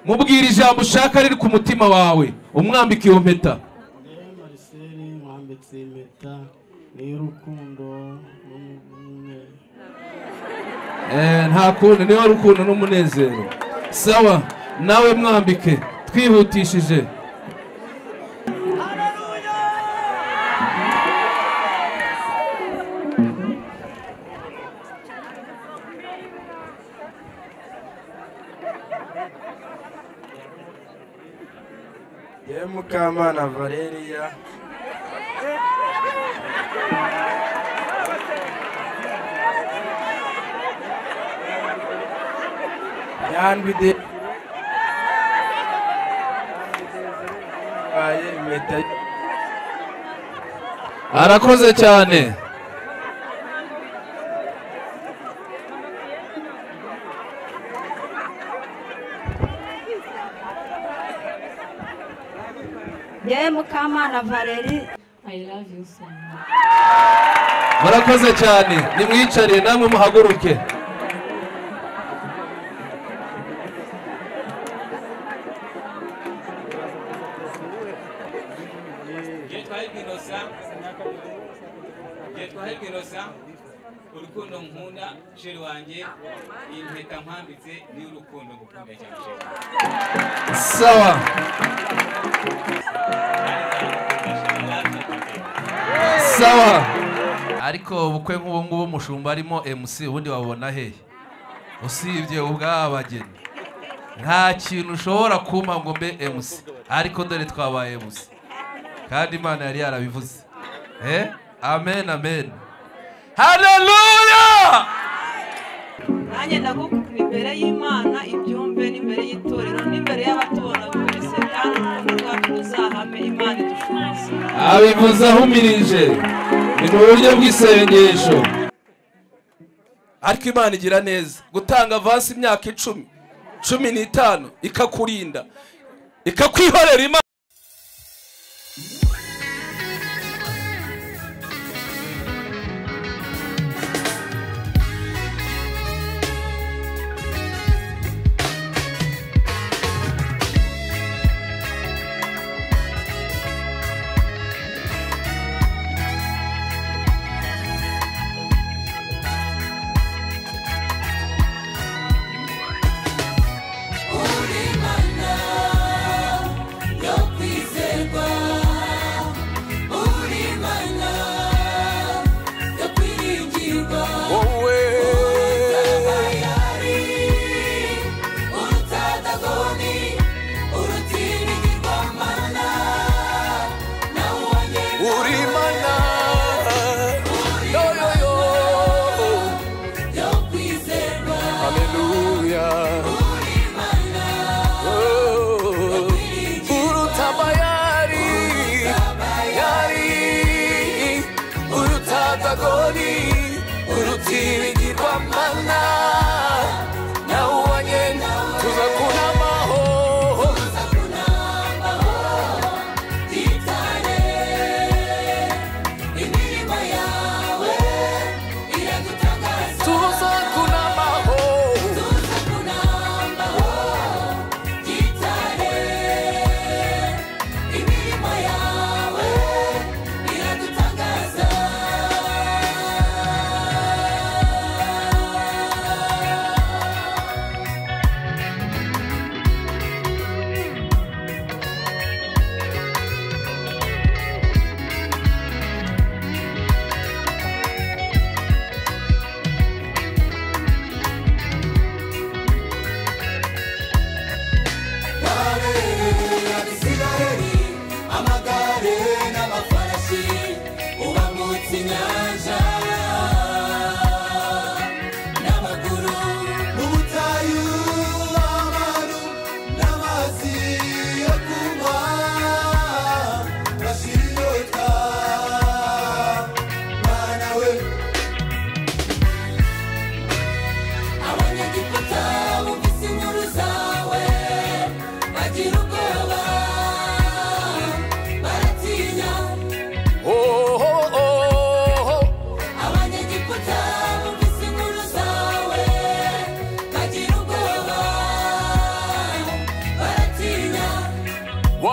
mubwira ijambo ushaka riri ku mutima wawe umwambika iyo mpeta. Marcel mwambitse impeta y'urukundo nta kundi niyo rukundo n'umunezero. Sawa nawe mwambike twihutishije. Mukamana Valeria yanbide arakoze cyane. Mukamana Valerie, I love you so much. Murakoze cyane, nimwicare namwe muhaguruke. urukundo nkunda sheri wanjye impeta nkwambitse ni urukundo ngukunda cyane. Sawa sawa. Ariko ubukwe nk'ubu ngubu mushumba arimo MC ubundi wabona hehe usibye ubwabageni? Nta kintu ushobora kumpa ngo mbe MC, ariko dore twabaye MC kandi Imana yari yarabivuze. Amen amen. Haleluya. Nanjye ndagukunda imbere y'Imana ibyumve n'imbere y'itorero n'imbere y'abatubona twese kandi urukundo rwacu ruzahame Imana idushoboze. Abivuze ahumirije ni mu buryo bw'isengesho. Ariko Imana igira neza gutanga avance imyaka 10-15 ikakurinda ikakwihorera. Imana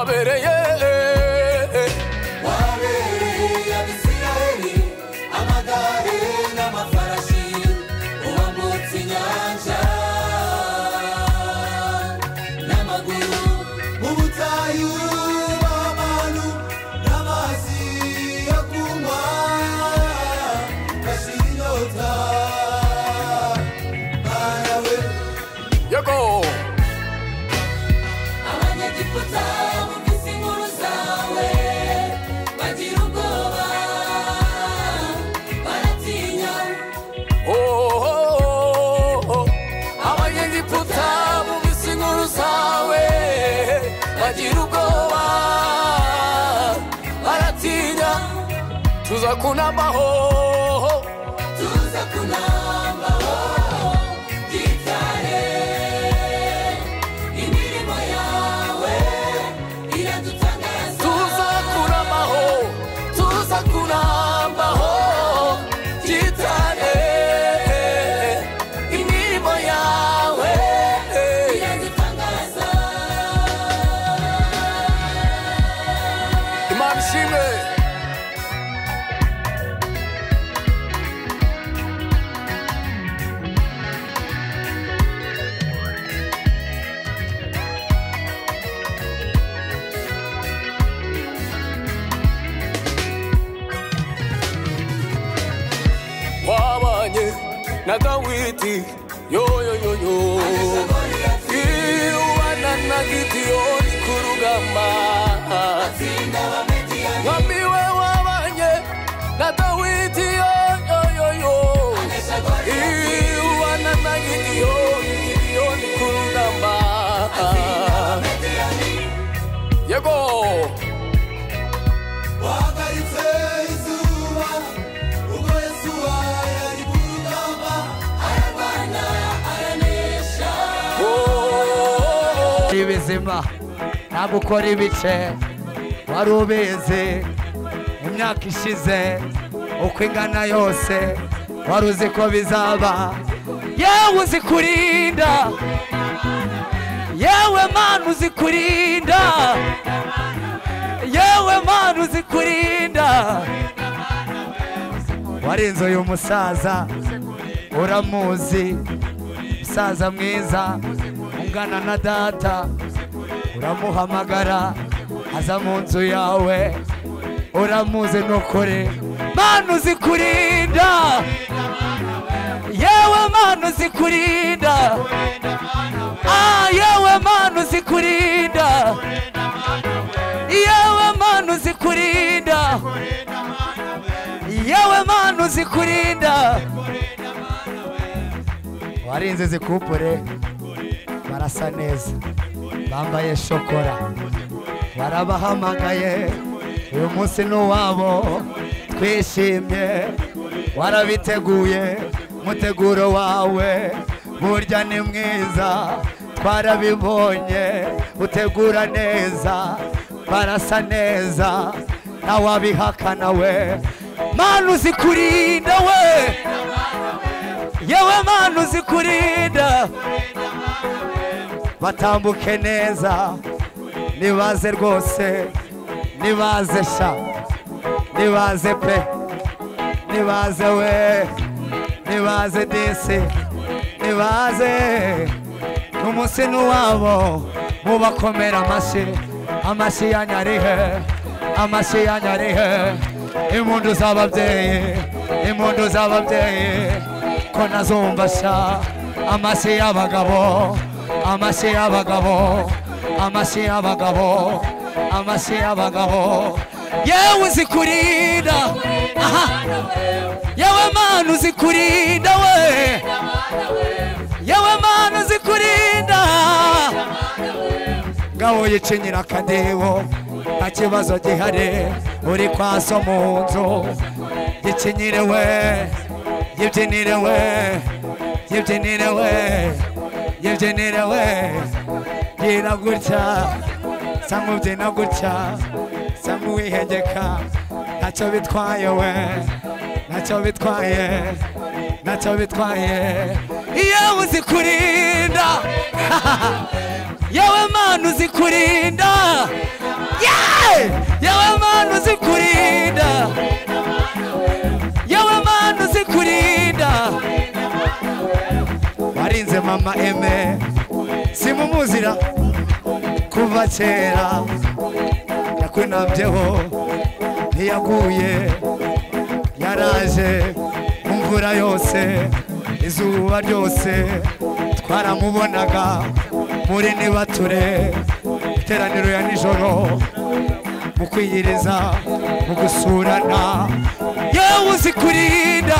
wabereye Abisirayeli amagare n'amafarashi uwambutse inyanja n'amaguru mu butayu bw'abantu n'amazi yo kunywa bashira inyota barawe yego abanyegiputa bumvise inkuru zawe bagira ubwoba baratinya abanyegiputa bumvise inkuru zawe bagira ubwoba baratinya tuza kunambaho gitare imirimo yawe iradutangaza tuza kunambaho gitare imirimo yawe iradutangaza Imana ishimwe wabanye na Dawidi yo iwana na Gideyoni ku rugamba mwamiwe wabanye na Dawidi yo iwana na Gideyoni ku rugamba yego wahagaritse izuba ubwo Yesuwa yari ku rugamba ararwana aranesha ibizima nta gukora ibice wari ubizi imyaka ishize uko ingana yose wari uzi ko bizaba yewe uzi kurinda yewe Mana uzi kurinda yewe Mana uzi kurinda warinze uyu musaza uramuzi musaza mwiza ungana na data uramuhamagara aza mu nzu yawe uramuzi nukuri Mana uzi kurinda yewe Mana uzi kurinda yewe Mana uzi kurinda yewe Mana uzi kurinda yewe Mana uzi kurinda warinze zikupure barasa neza bambaye shokora warabahamagaye uyu munsi n'uwabo twishimye warabiteguye muteguro wawe burya ni mwiza twarabibonye utegura neza barasa neza ntawabihakana we Mana uzi kurinda we yewe Mana uzi kurinda batambuke neza nibaze rwose nibaze sha nibaze pe nibaze we nibaze disi nibaze n'umunsi n'uwabo mubakomera amashyi yanyarihe amashyi yanyarihe impundu z'ababyeyi ko nazumva sha amashyi y'abagabo amashyi y'abagabo yewe uzi kurinda yewe Mana uzi kurinda we yewe Mana uzi kurinda ngaho yicinyira akadiho nta kibazo gihari uri kwa so mu nzu yicinyire we yibyinire we gira gutya sa nk'ubyina gutya sa nk'uwihengeka ntacyo bitwaye we ntacyo bitwaye iyo uzi kurinda yewe Mana uzi kurinda, yewe Mana uzi kurinda, yewe Mana uzi kurinda. Warinze mama Eme simumuzira kuva kera, yakunamyeho ntiyaguye, yaraje imvura yose izuba ryose twaramubonaga muri nibature, iteraniro ya nijoro mu kwiyiriza mu gusurana. Yewe uzi kurinda,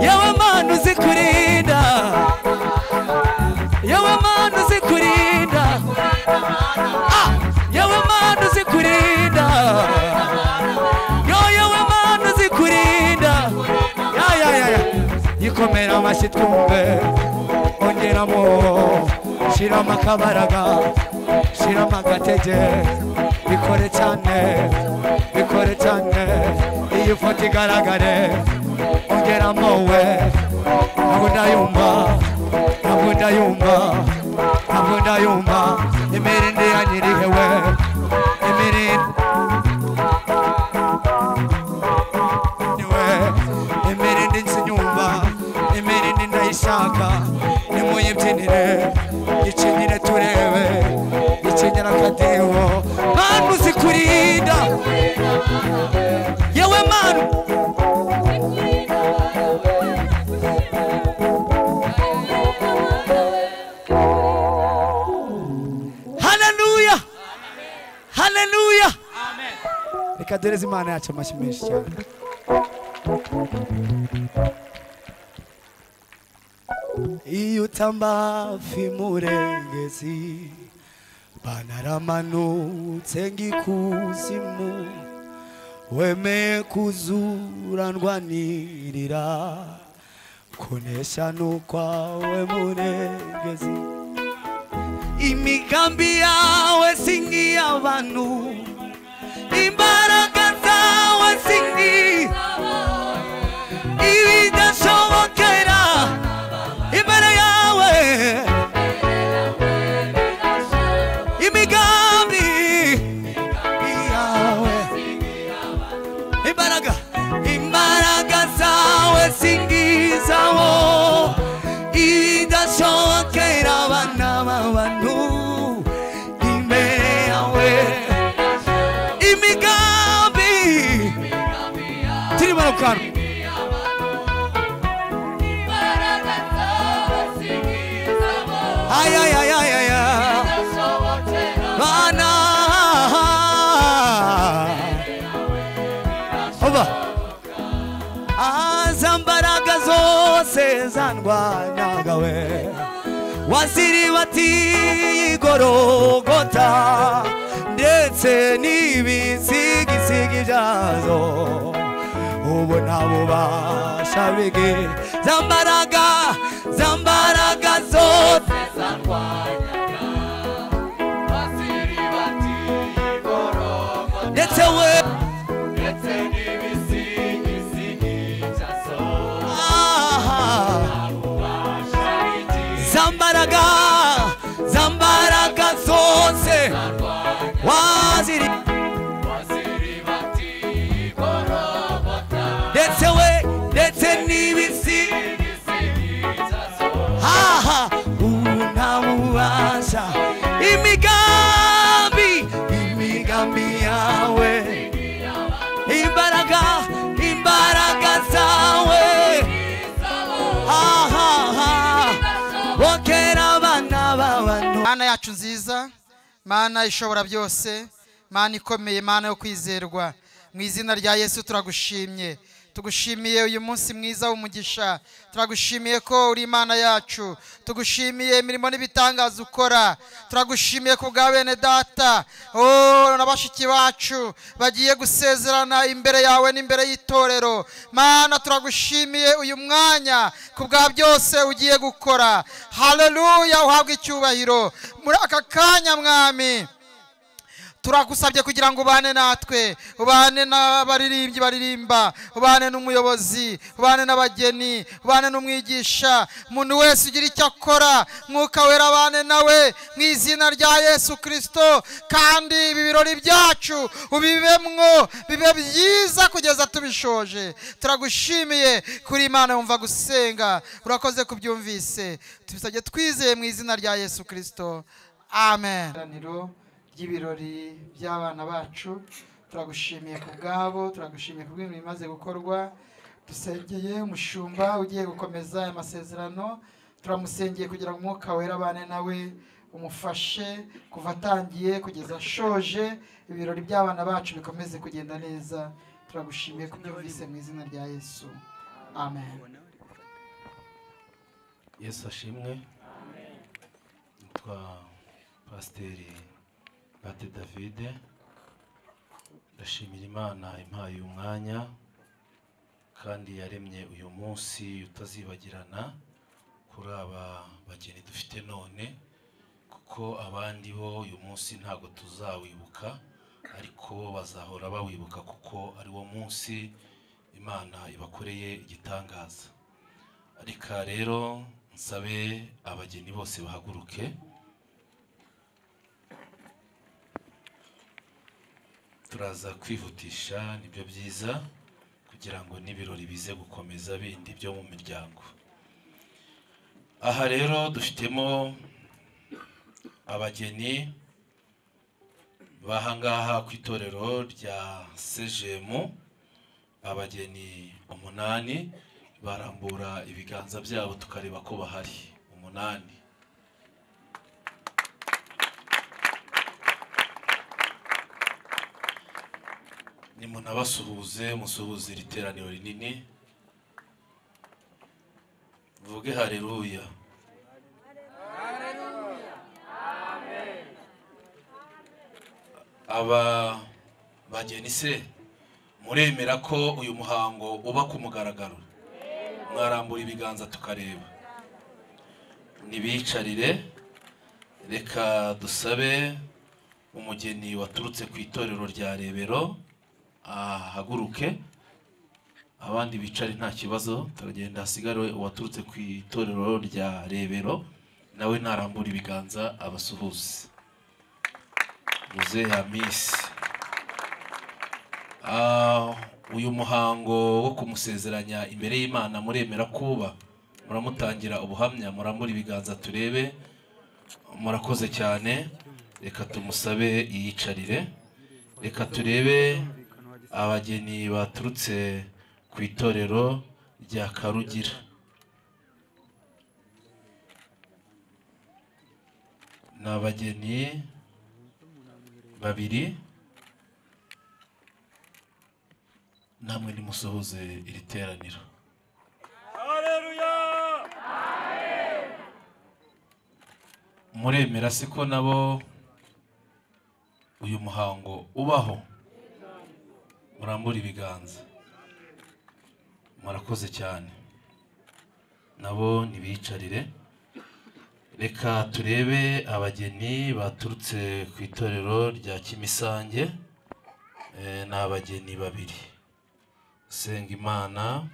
yewe Mana uzi kurinda, yewe Mana uzi kurinda, yewe Mana uzi kurinda, yewe Mana uzi kurinda. Yikomera amashyi twumve, ongeramo, shiramo akabaraga, shiramo agatege, bikore cyane, bikore cyane, iyi foto igaragare, ongeramo we, ntabwo ndayumva, ntabwo ndayumva, ntabwo ndayumva, imirindi yanyirihe we, imirindi imirindi nsinyumva, imirindi ndayishaka, nimuyibyinire, icinyire turebe, icinyira akadiho. Mana uzi kurinda, yewe Mana haleluya, haleluya. Reka duhereze Imana yacu amashyi menshi cyane. Iyo utamba fimurengezi banaramanutse ngikuzimu, wemeye kuzura ndwanirira, kunesha nukwawe murengezi. Imigambi yawe singi y'abantu, imbaraga zawe singi ibidashobokera imbere yawe. Imigambi yawe, imbaraga zawe singizaho ibidashobokera abana b'abantu imbere yawe. Imigambi turi barukana, ay ay ay ay ay bana oba azambaraga zose zandwanyaga we, waziri bati Golgota, ndetse n'ibisigisigi byazo ubu nta bubasha bige. Zambaraga zose zandwanyaga, waziri bati Golgota, ndetse n'ibisigisigi byazo zambaraga zose waziri bati Golgota, ndetse n'ibisigisigi byazo unabubasha. Imigambi yawe, imbaraga zawe bokera abana b'abantu. Mana yacu nziza, Mana ishobora byose, Mana ikomeye, Mana yo kwizerwa, mu izina rya Yesu turagushimye. Tugushimiye uyu munsi mwiza w'umugisha, turagushimiye ko uri Imana yacu, tugushimiye imirimo n'ibitangaza ukora, turagushimiye ku bwa bene data n'abashiki bacu bagiye gusezerana imbere yawe n'imbere y'itorero. Mana turagushimiye uyu mwanya ku bwa byose ugiye gukora. Haleluya, uhabwe icyubahiro muri aka kanya Mwami. turagusabye kugira ngo ubane natwe, ubane n'abaririmbyi baririmba, ubane n'umuyobozi, ubane n'abageni, ubane n'umwigisha, umuntu wese ugira icyo akora, mwuka wera abane nawe mu izina rya Yesu Kristo. Kandi ibi birori byacu ubibemwo, bibe byiza kugeza tubishoje. Turagushimiye kuri Imana yumva gusenga, urakoze kubyumvise, tubisabye twizeye mu izina rya Yesu Kristo, amen. Ry'ibirori by'abana bacu turagushimiye ku bwabo, turagushimiye ku bw'ibintu bimaze gukorwa. Dusengeye umushumba ugiye gukomeza aya masezerano, turamusengeye kugira ngo umwuka wera abane nawe, umufashe kuva atangiye kugeza ashoje, ibirori by'abana bacu bikomeze kugenda neza. Turagushimiye kubyumvise mu izina rya Yesu, amen. Yesu ashimwe. Nitwa Pasiteri Bate David. Ndashimira Imana impaye umwanya kandi yaremye uyu munsi utazibagirana kuri aba bageni dufite none, kuko abandi bo uyu munsi ntago tuzawibuka, ariko bazahora bawibuka kuko ari wo munsi Imana ibakoreye igitangaza. Ariko rero nsabe abageni bose bahaguruke. Turaza kwihutisha, nibyo byiza, kugira ngo n'ibirori bize gukomeza bindi byo mu miryango. Aha rero dufitemo abageni bahangaha ku itorero rya Sejemu, abageni 8, barambura ibiganza byabo tukareba ko bahari 8. Nimunabasuhuze, musuhuze iri teraniro rinini, vuge haleluya. Aba bageni se muremera ko uyu muhango uba ku mugaragaro? Mwarambura ibiganza tukareba. Nibicarire, reka dusabe umugeni waturutse ku itorero rya Rebero ahaguruke, abandi bicare nta kibazo, turagenda hasigare uwaturutse ku itorero rya Rebero nawe narambura ibiganza abasuhuze. Muze Hamisi. Uyu muhango wo kumusezeranya imbere y'Imana muremera kuba? Muramutangira ubuhamya, murambura ibiganza turebe. Murakoze cyane, reka tumusabe yiyicarire. Reka turebe abageni baturutse ku itorero rya Karugira. Ni abageni 2, namwe nimusuhuze iri teraniro. Haleluya! Muremera se ko nabo uyu muhango ubaho? Murambura ibiganza. Murakoze cyane. Nabo nibicarire. Reka turebe abageni baturutse ku itorero rya Kimisange. Ni abageni 2, Sengimana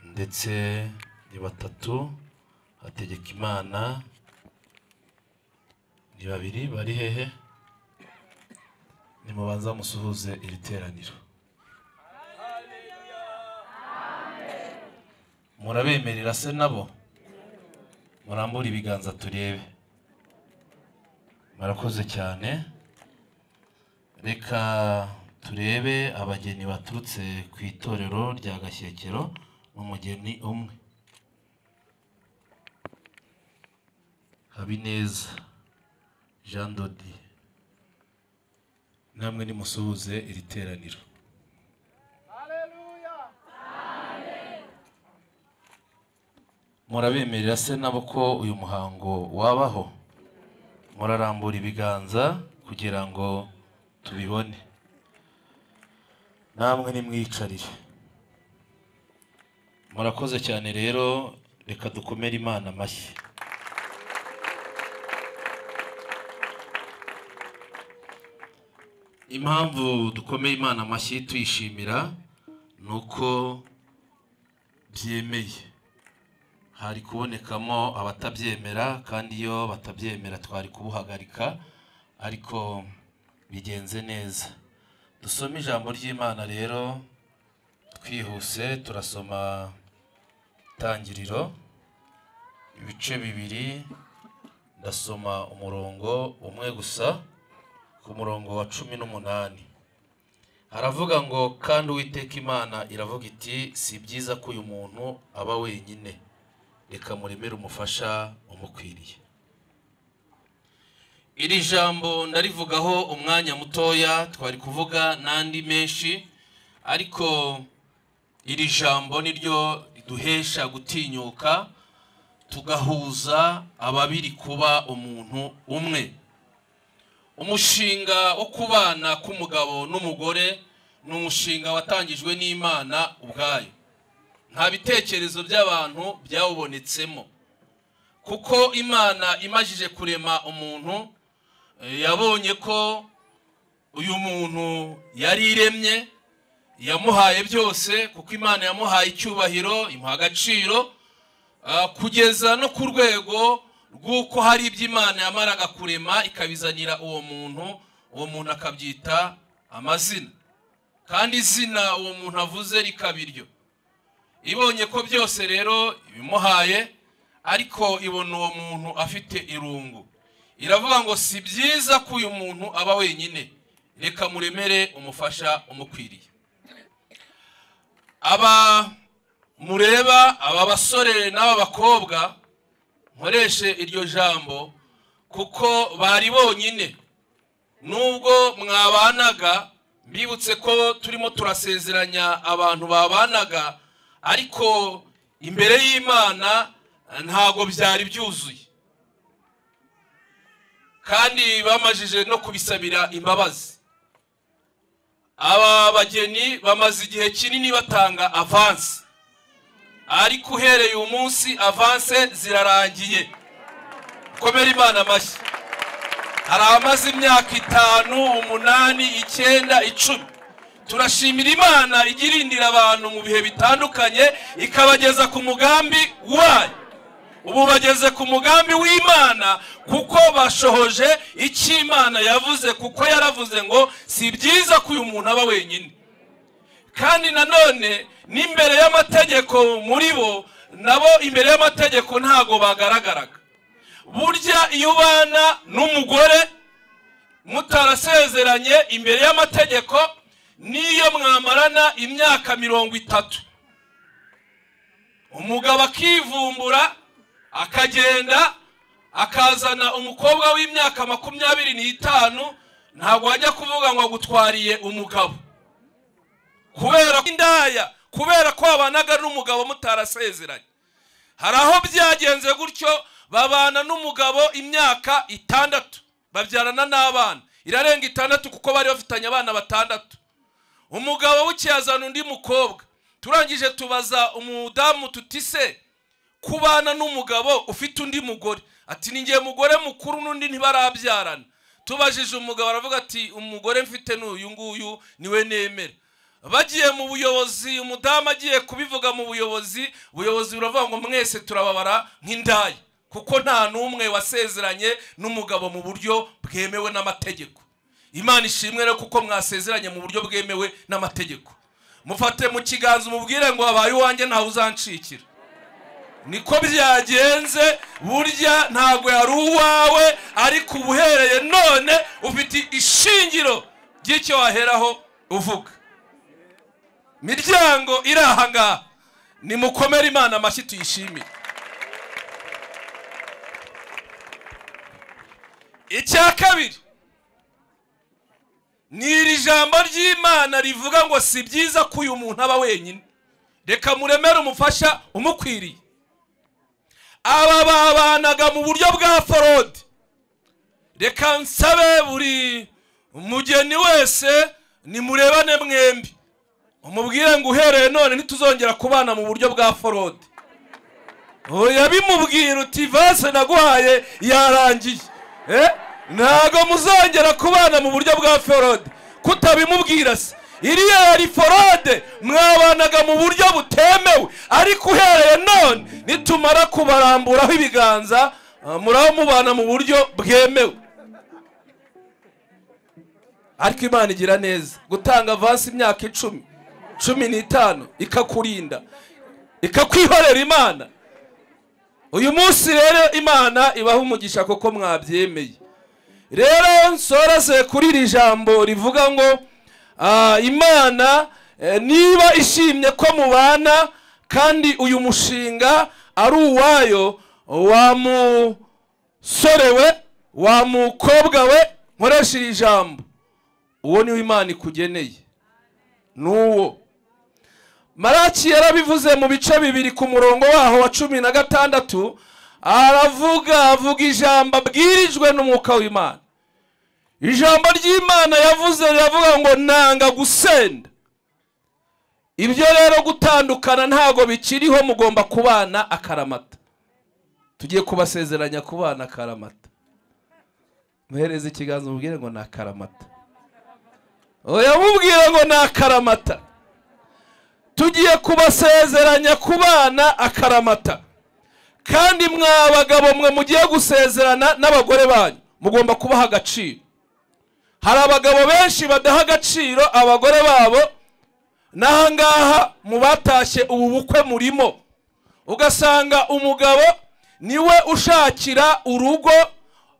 ndetse ni 3, Hategekimana ni 2. Bari hehe? Nimubanza musuhuze iri teraniro. Murabemerera se nabo? Murambura ibiganza turebe. Murakoze cyane. Reka turebe abageni baturutse ku itorero rya Gashyekero, umugeni umwe. Habineza Jean Dodi, namwe nimusuhuze iri teraniro. Murabemerera se nabo ko uyu muhango wabaho? Murarambura ibiganza kugira ngo tubibone. Namwe nimwicarire. Murakoze cyane rero, reka dukomere Imana amashyi. impamvu dukomeye Imana amashyi tuyishimira nuko byemeye. Hari kubonekamo abatabyemera, kandi iyo batabyemera twari kubuhagarika, ariko bigenze neza. Dusoma ijambo ry'Imana rero twihuse. Turasoma Itangiriro ibice 2, ndasoma umurongo umwe gusa, ku murongo wa 18. Haravuga ngo, kandi Uwiteka Imana iravuga iti, si byiza ko uyu muntu aba wenyine, reka muremere umufasha umukwiriye. Iri jambo ndarivugaho umwanya mutoya, twari kuvuga nandi menshi, ariko iri jambo niryo riduhesha gutinyuka tugahuza ababiri kuba umuntu umwe. Umushinga wo kubana k'umugabo n'umugore ni umushinga watangijwe n'Imana ubwayo. Nta bitekerezo by'abantu byawubonetsemo, kuko Imana imajije kurema umuntu yabonye ko uyu muntu yari iremye, yamuhaye byose, kuko Imana yamuhaye icyubahiro, imuha agaciro, kugeza no ku rwego rw'uko hari ibyo Imana yamaraga kurema ikabizanira uwo muntu akabyita amazina, kandi izina uwo muntu avuze rikabiryo. Ibonye ko byose rero ibimuhaye, ariko ibona uwo muntu afite irungu, iravuga ngo si byiza ko uyu muntu aba wenyine, reka muremere umufasha umukwiriye. Aba mureba, aba basore n'aba bakobwa, nkoreshe iryo jambo kuko bari bonyine. Nubwo mwabanaga, mbibutse ko turimo turasezeranya abantu babanaga, ariko imbere y'Imana ntago byari byuzuye, kandi bamajije no kubisabira imbabazi. Aba bageni bamaze igihe kinini batanga avance, ariko uhereye umunsi avance zirarangiye. Komera Imana amashyi. Hari amaze imyaka 5, 8, 9, 10. Turashimira Imana igirindira abantu mu bihe bitandukanye, ikabageza ku mugambi wayo. Ubu bageze ku mugambi w'Imana, kuko bashohoje icyo Imana yavuze, kuko yaravuze ngo si byiza ko uyu muntu aba wenyine. Kandi nanone n'imbere y'amategeko muri bo, nabo imbere y'amategeko ntago bagaragaraga. Burya iyo ubana n'umugore mutarasezeranye imbere y'amategeko, niyo mwamarana imyaka 30, umugabo akivumbura akagenda akazana umukobwa w'imyaka 25, ntago wajya kuvuga ngo agutwariye umugabo, kubera indaya, kubera ko abanaga n'umugabo mutarasezeranye. Hari aho byagenze gutyo, babana n'umugabo imyaka 6, babyarana n'abana irarenga 6, kuko bari bafitanye abana 6. Umugabo w'ikiyazana undi mukobwa, turangije tubaza umudamu tutise, kubana n'umugabo ufite undi mugore, ati ningiye mugore mukuru n'undi ntibarabyarana. Tubajije umugabo aravuga ati umugore mfite n'uyu nguyu niwe nemera. Bagiye mu buyobozi, umudamu agiye kubivuga mu buyobozi, ubuyobozi buravuga ngo mwese turababara nk'indaya, kuko nta n'umwe wasezeranye n'umugabo mu buryo bwemewe n'amategeko. Imana ishimwe rero kuko mwasezeranye mu buryo bwemewe n'amategeko. Mufate mu kiganza umubwire ngo abaye uwanjye ntawe uzancikira. Niko byagenze, burya ntago yari uwawe, ariko ubuhereye none ufite ishingiro ry'icyo waheraho uvuga. Miryango irahanga, nimukomere Imana amashyi tuyishimire. Icya kabiri, ni iri jambo ry'Imana rivuga ngo si byiza ko uyu muntu aba wenyine, reka muremere umufasha umukwiriye. Aba babanaga mu buryo bwa forode. Reka nsabe buri umugeni wese nimurebane mwembi, umubwire ngo uhereye none ntituzongera kubana mu buryo bwa forode. Oya, bimubwira uti vase naguhaye yarangiye, ntago muzongera kubana mu buryo bwa forode, kutabimubwira se? iriya yari forode mwabanaga mu buryo butemewe, ariko uhereye none nitumara kubaramburaho ibiganza muraba mubana mu buryo bwemewe. Ariko Imana igira neza gutanga avansi imyaka 10-15 ikakurinda ikakwihorera. Imana uyu munsi rero Imana ibaha umugisha kuko mwabyemeye. Rero nsoreze kuri iri jambo rivuga ngo Imana niba ishimye ko mubana kandi uyu mushinga ari uwayo, wa musore we, wa mukobwa we, nkoresha iri jambo, uwo niwe Imana ikugeneye, nuwo. Malaki yarabivuze mu bice 2 ku murongo waho wa 16, avuga ijambo abwirijwe n'umwuka w'Imana. Ijambo ry'Imana yavuze riravuga ngo nanga gusenda. Ibyo rero gutandukana ntago bikiriho, mugomba kubana akaramata. Tugiye kubasezeranya kubana akaramata. Muhereze ikiganza mubwire ngo nakaramata. Oya mubwire ngo nakaramata. Tugiye kubasezeranya kubana akaramata. Kandi mwa bagabo mwe mugiye gusezerana n'abagore banyu, mugomba kubaha agaciro. Hari abagabo benshi badaha agaciro abagore babo, nahangaha mubatashye ubu bukwe murimo. Ugasanga umugabo niwe ushakira urugo,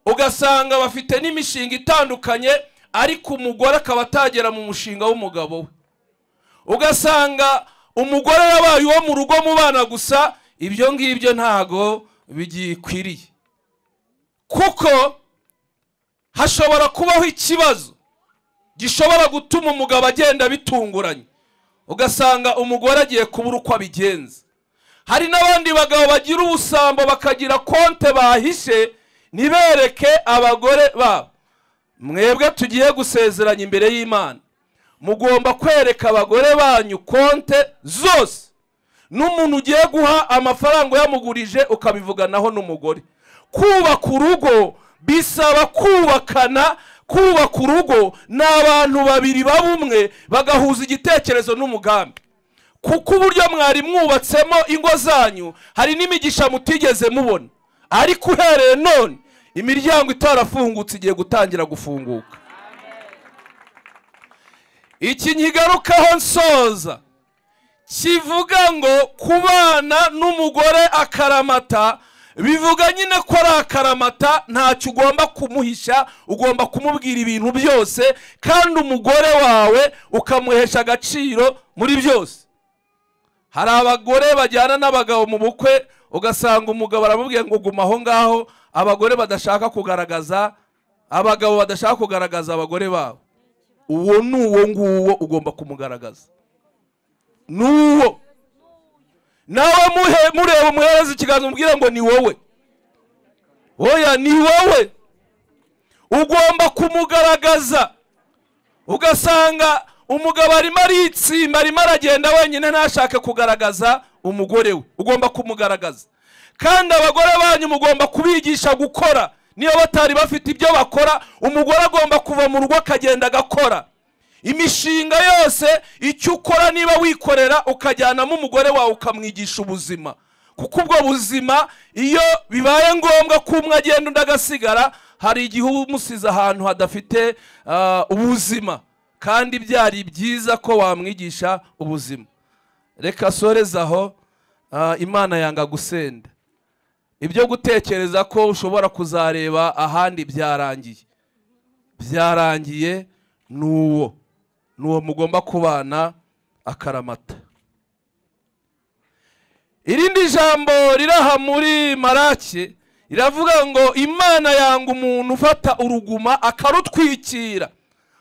ugasanga bafite n'imishinga itandukanye, ariko umugore akaba atagera mu mushinga w'umugabo we. Ugasanga umugore yabaye uwo mu rugo mu bana gusa. Ibyo ngibyo ntago bigikwiriye, kuko hashobora kubaho ikibazo gishobora gutuma umugabo agenda bitunguranye, ugasanga umugore agiye kubura uko abigenza. Hari n'abandi bagabo bagira ubusambo bakagira konte bahishe nibereke abagore babo. Mwebwe tugiye gusezeranya imbere y'Imana, mugomba kwereka abagore banyu konte zose. N'umuntu ugiye guha amafaranga yamugurije ukabivuganaho n'umugore. Kubaka urugo bisaba kubakana. Kubaka urugo n'abantu babiri babumwe bagahuza igitekerezo n'umugambi, kuko uburyo mwari mwubatsemo ingo zanyu hari n'imigisha mutigeze mubona, ariko uhereye none imiryango itarafungutse igiye gutangira gufunguka. Iki nkigarukaho nsoza kivuga ngo kubana n'umugore akaramata, bivuga nyine ko ari akaramata, ntacyo ugomba kumuhisha, ugomba kumubwira ibintu byose, kandi umugore wawe ukamuhesha agaciro muri byose. Hari abagore bajyana n'abagabo mu bukwe, ugasanga umugabo aramubwiye ngo guma aho ngaho, abagore badashaka kugaragaza, abagabo badashaka kugaragaza abagore babo. Uwo nuwo nguwo ugomba kumugaragaza, nuwo. Nawe mureba umuhereza ikiganza umubwira ngo ni wowe. Oya, ni wowe ugomba kumugaragaza. Ugasanga umugabo arimo aritsimba, arimo aragenda wenyine ntashake kugaragaza umugore we. Ugomba kumugaragaza. Kandi abagore banyu mugomba kubigisha gukora. Niyo batari bafite ibyo bakora, umugore agomba kuva mu rugo akagenda agakora. Imishinga yose icyo ukora, niba wikorera ukajyanamo umugore wawe ukamwigisha ubuzima, kuko ubwo buzima iyo bibaye ngombwa ko umwe agenda undi agasigara, hari igihe umusize ahantu hadafite ubuzima, kandi byari byiza ko wamwigisha ubuzima. Reka sorezaho, Imana yanga gusenda. Ibyo gutekereza ko ushobora kuzareba ahandi byarangiye, nuwo mugomba kubana akaramata. Irindi jambo riraha muri Malaki iravuga ngo Imana yanga umuntu ufata uruguma akarutwikira,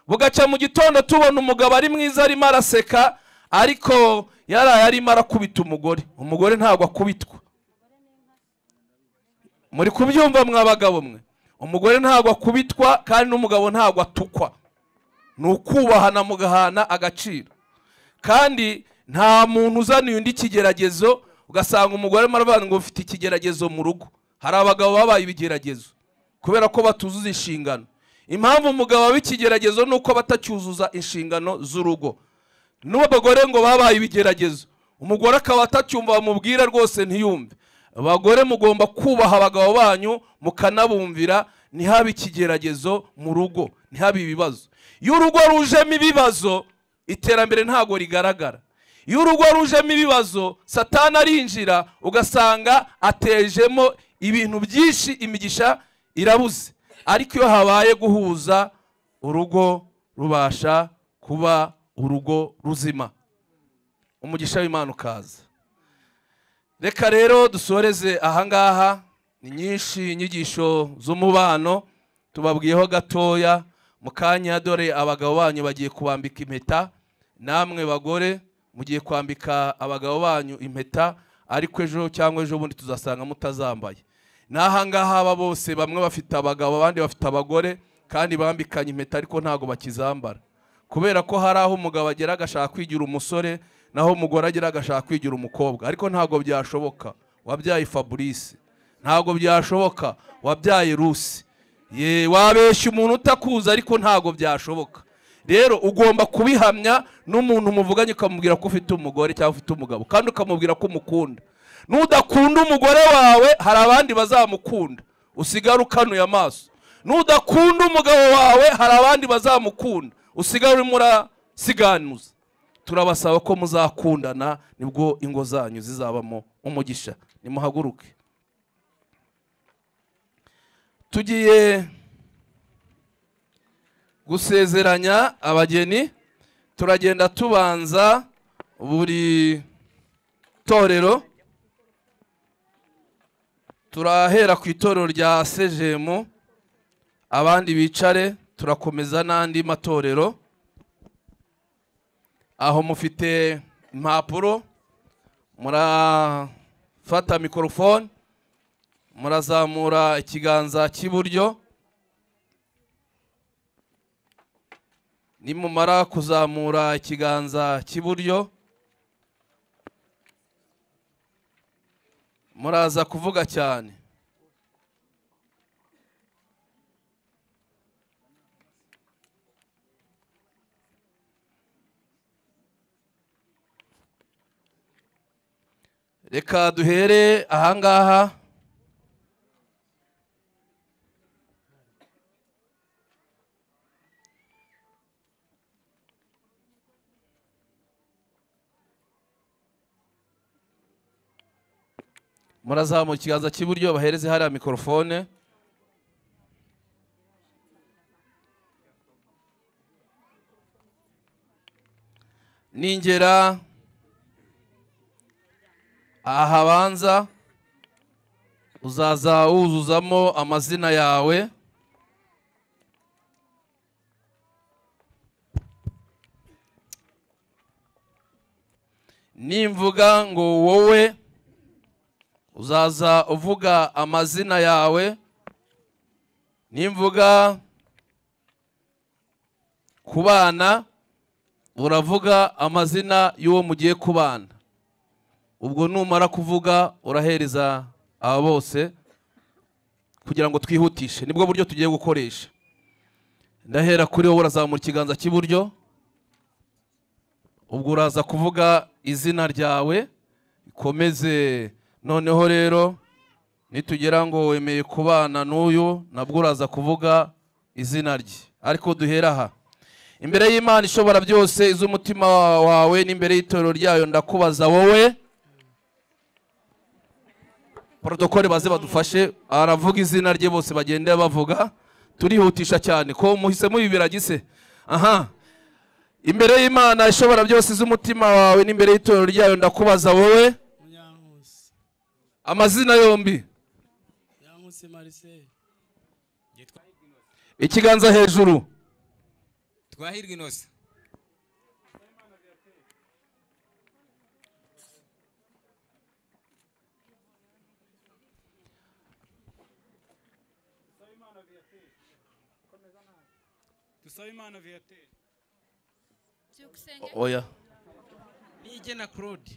bugaca mu gitondo tubona umugabo ari mwiza arimo araseka, ariko yaraye arimo arakubita umugore. Umugore ntabwo akubitwa. Muri kubyumva mwa bagabo mwe? Umugore ntabwo akubitwa, kandi n'umugabo ntabwo atukwa. Nukubahana mugahana agaciro. Kandi nta muntu uzaniye undi kigeragezo, ugasanga umugore maravuga ngo ufite ikigeragezo mu rugo. Hari abagabo babaye ibigeragezo kubera ko batuzuza inshingano. impamvu umugabo w'ikigeragezo nuko batacyuzuza inshingano z'urugo. N'abagore ngo babaye ibigeragezo, umugore akaba atacyumva bamubwira rwose ntiyumve. Abagore mugomba kubaha abagabo banyu mukanabumvira, ntihabe ikigeragezo mu rugo, ntihabe ibibazo. Iyo urugo rujemo ibibazo iterambere ntago rigaragara. Iyo urugo rujemo ibibazo Satani arinjira ugasanga atejemo ibintu byinshi, imigisha irabuze. Ariko iyo habaye guhuza, urugo rubasha kuba urugo ruzima, umugisha w'Imana ukaza. Reka rero dusoreze ahangaha, ni nyinshi inyigisho z'umubano tubabwiyeho gatoya. Mukanya dore abagabo banyu bagiye kubambika impeta, namwe bagore mugiye kwambika abagabo banyu impeta, ariko ejo cyangwa ejo bundi tuzasanga mutazambaye. Nahangaha aba bose bamwe bafite abagabo abandi bafite abagore kandi bambikanye impeta ariko ntago bakizambara, kubera ko hari aho umugabo agera agashaka kwigira umusore naho umugore agera agashaka kwigira umukobwa, ariko ntago byashoboka. Wabyaye Fabrice, ntago byashoboka. Wabyaye Rusi, wabeshya umuntu utakuza ariko ntago byashoboka. Rero ugomba kubihamya n'umuntu muvuganye ukamubwira ko ufite umugore cyangwa ufite umugabo, kandi ukamubwira ko umukunda. Nudakunda umugore wawe hari abandi bazamukunda, usigara ukanuye amaso. Nudakunda umugabo wawe hari abandi bazamukunda, usigara urimo urasiganuza. Turabasaba ko muzakundana, nibwo ingo zanyu zizabamo umugisha. Nimuhaguruke. Tugiye gusezeranya abageni, turagenda tubanza buri torero. Turahera ku itorero rya Sejemu, abandi bicare, turakomeza n'andi matorero. Aho mufite impapuro, murafata mikrofone, murazamura ikiganza cy'iburyo. Nimumara kuzamura ikiganza cy'iburyo, muraza kuvuga cyane. Reka duhere ahangaha. Murazamura ikiganza cy'iburyo, bahereze hariya mikrofone. Ningera aha banza uzaza wuzuzamo amazina yawe. Nimvuga ngo wowe, uzaza uvuga amazina yawe. Nimvuga kubana, uravuga amazina y'uwo mugiye kubana. Ubwo numara kuvuga urahereza aba bose kugira ngo twihutishe, nibwo buryo tugiye gukoresha. Ndahera kuri wowe, urazamura ikiganza cy'iburyo. Ubwo uraza kuvuga izina ryawe, ikomeze. Noneho rero nitugera ngo wemeye kubana n'uyu, nabwo uraza kuvuga izina rye. Ariko duhera aha, imbere y'Imana ishobora byose, iz'umutima wawe n'imbere y'itorero ryayo, ndakubaza wowe. Protokole baze badufashe, aravuga izina rye bose bagende bavuga. Turihutisha cyane ko muhisemo ibiragise. Aha, imbere y'Imana ishobora byose, iz'umutima wawe n'imbere y'itorero ryayo, ndakubaza wowe. Amazina yombi. Ikiganza hejuru. Twahirwa Inosa. Dusabimana Viateur. Oya. Nigena Claude.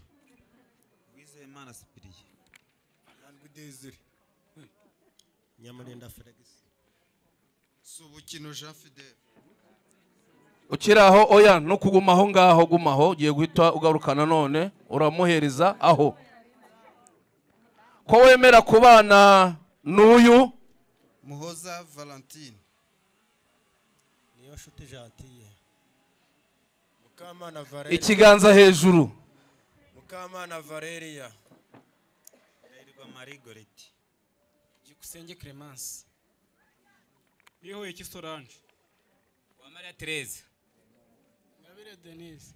Wizeyimana Sipiriye. Desire. Nyamurinda Felix. Subukino Jean Fidel. ukiraho oya no kugumaho ngaho gumaho ugiye guhita ugarukana none uramuhereza aho ko wemera kubana n'uyu Muhoza Valentine. Niyo nshuti Gentille. Mukamana Valeria. ikiganza hejuru Mukamana Valeria. Yairwa Marie Goretti. Gikusenge Clemence. Iho iki Solange. Wa Maria Therese. Ngabire Denise.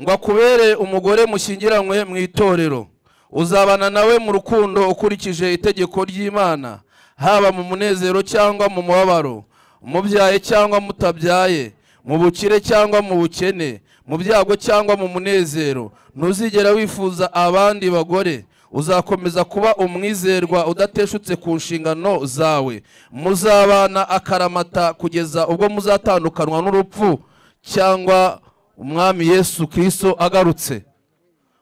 ngo akubere umugore mushyingiranywe mu itorero uzabana nawe mu rukundo ukurikije itegeko ry'Imana haba mu munezero cyangwa mu mubabaro mubyaye cyangwa mutabyaye mu bukire cyangwa mu bukene mu byago cyangwa mu munezero ntuzigera wifuza abandi bagore uzakomeza kuba umwizerwa udateshutse ku nshingano zawe muzabana akaramata kugeza ubwo muzatandukanwa n'urupfu cyangwa umwami Yesu Kristo agarutse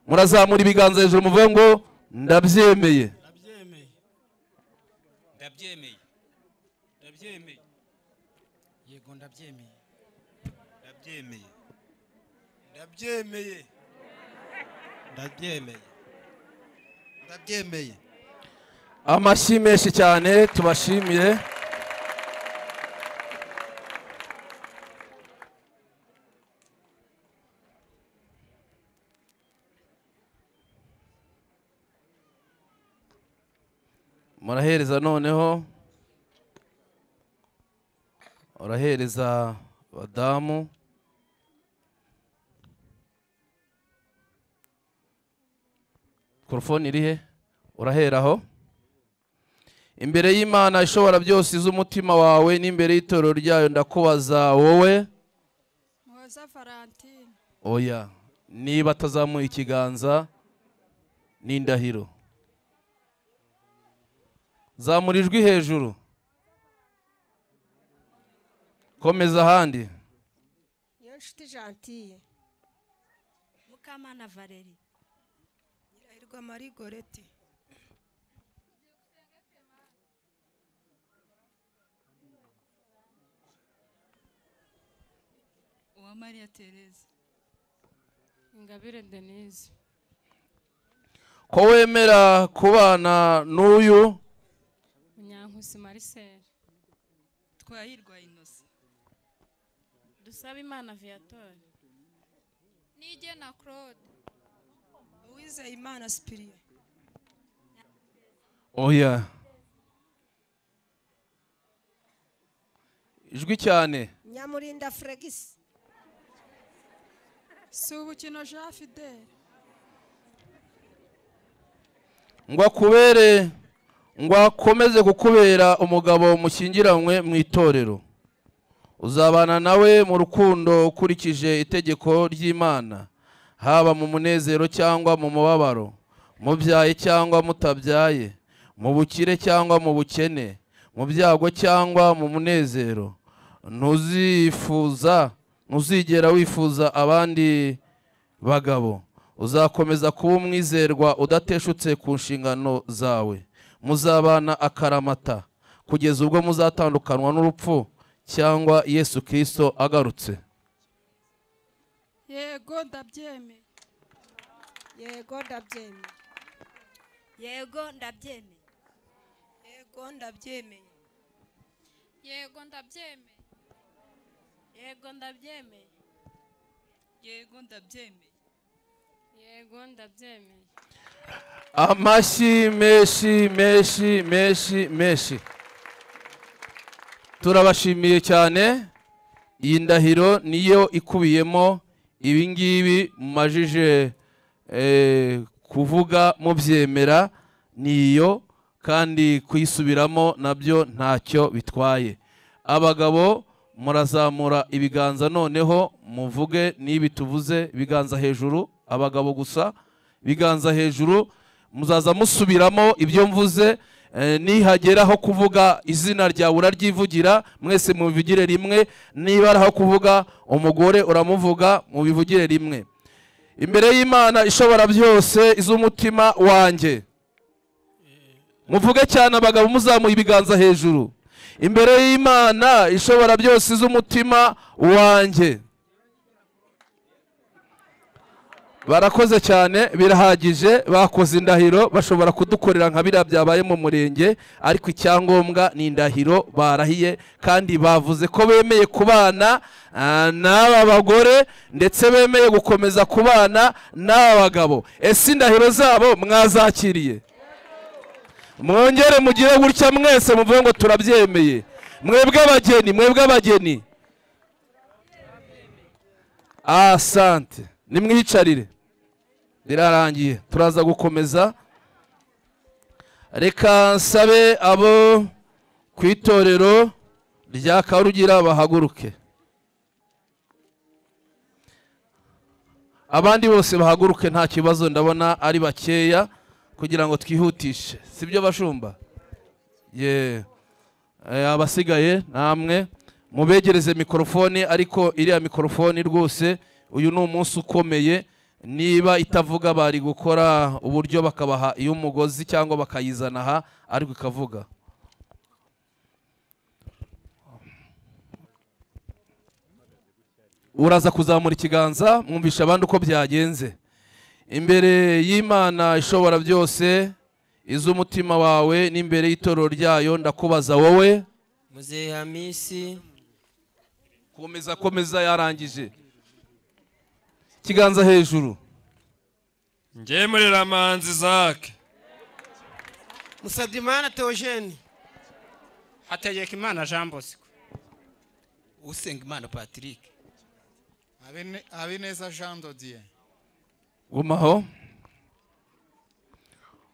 murazamura ibiganza hejuru muvuge ngo ndabyemeye Ndabyemeye. Ndabyemeye. Yego ndabyemeye. Ndabyemeye. Ndabyemeye. Ndabyemeye. Ndabyemeye. amashyi menshi cyane tubashimire murahereza noneho urahereza badamu mikrofone iri he uraheraho imbere y'Imana ishobora byose iz'umutima wawe n'imbere y'itorero ryayo ndakubaza wowe Muhoza Valentine. oya niba atazamuye ikiganza n'indahiro zamura ijwi hejuru komeza ahandi Niyo nshuti Gentille. Mukamana Valerie. Yairwa Marie Goretti. Uwa Maria Therese. Ngabire Denise. ko wemera kubana n'uyu Munyankusi Marcel. Twahirwa Innocent. Dusabimana Viator. Nigena Claude. Uwizeyimana Spirie. oya ijwi cyane Nyamurinda Fregis. Subukino Jean Fidel. ngo akomeze kukubera umugabo mushyingiranywe mu itorero uzabana nawe mu rukundo ukurikije itegeko ry'Imana haba mu munezero cyangwa mu mubabaro mubyaye cyangwa mutabyaye mu bukire cyangwa mu bukene mu byago cyangwa mu munezero ntuzigera wifuza abandi bagabo uzakomeza kuba umwizerwa udateshutse ku nshingano zawe muzabana akaramata kugeza ubwo muzatandukanwa n'urupfu cyangwa Yesu Kristo agarutse Yego ndabyemeye. Yego ndabyemeye. Yego ndabyemeye. Yego ndabyemeye. Yego ndabyemeye. Yego ndabyemeye. Yego ndabyemeye. Yego ndabyemeye. amashyi menshi turabashimiye cyane iyi ndahiro niyo ikubiyemo ibi ngibi mumajije kuvuga mubyemera niyo kandi kuyisubiramo nabyo ntacyo bitwaye abagabo murazamura ibiganza noneho muvuge nibi tuvuze ibiganza hejuru abagabo gusa biganza hejuru muzaza musubiramo ibyo mvuze nihageraho kuvuga izina ryawe uraryivugira mwese mubivugire rimwe niba araho kuvuga umugore uramuvuga mubivugire rimwe imbere y'Imana ishobora byose iz'umutima wanjye muvuge cyane abagabo muzamuye ibiganza hejuru imbere y'Imana ishobora byose z'umutima wanjye. Barakoze cyane, birahagije, bakoze indahiro, bashobora kudukorera nka biriya byabaye mu murenge, ariko icyangombwa ni indahiro barahiye kandi bavuze ko bemeye kubana n'aba bagore ndetse bemeye gukomeza kubana n'aba bagabo. Ese indahiro zabo mwazakiriye? Mwongere mugire gutya mwese muvuge ngo turabyemeye. Mwebwe abageni. Asante. Nimwicarire. Birarangiye, turaza gukomeza. Reka nsabe abo ku itorero rya Karugira bahaguruke. Abandi bose bahaguruke nta kibazo, ndabona ari bakeya kugira ngo twihutishe. Sibyo bashumba? Abasigaye namwe mubegereze mikrofone, ariko iriya mikrofone rwose uyu ni umunsi ukomeye. Niba itavuga bari gukora uburyo bakabaha iyo umugozi cyangwa bakayizana aha ariko ikavuga. Uraza kuzamura ikiganza mwumvisha abandi uko byagenze. Imbere y'Imana ishobora byose iz'umutima wawe n'imbere y'itorero ryayo ndakubaza wowe Muzehe Hamisi. Komeza yarangije. Kiganza hejuru. Ngiye muri Ramanzi Zake. Musadimana Theogene. Hategekimana Jean Bosco. Usengimana Patrick. Habineza Jean Dodier. Gumaho.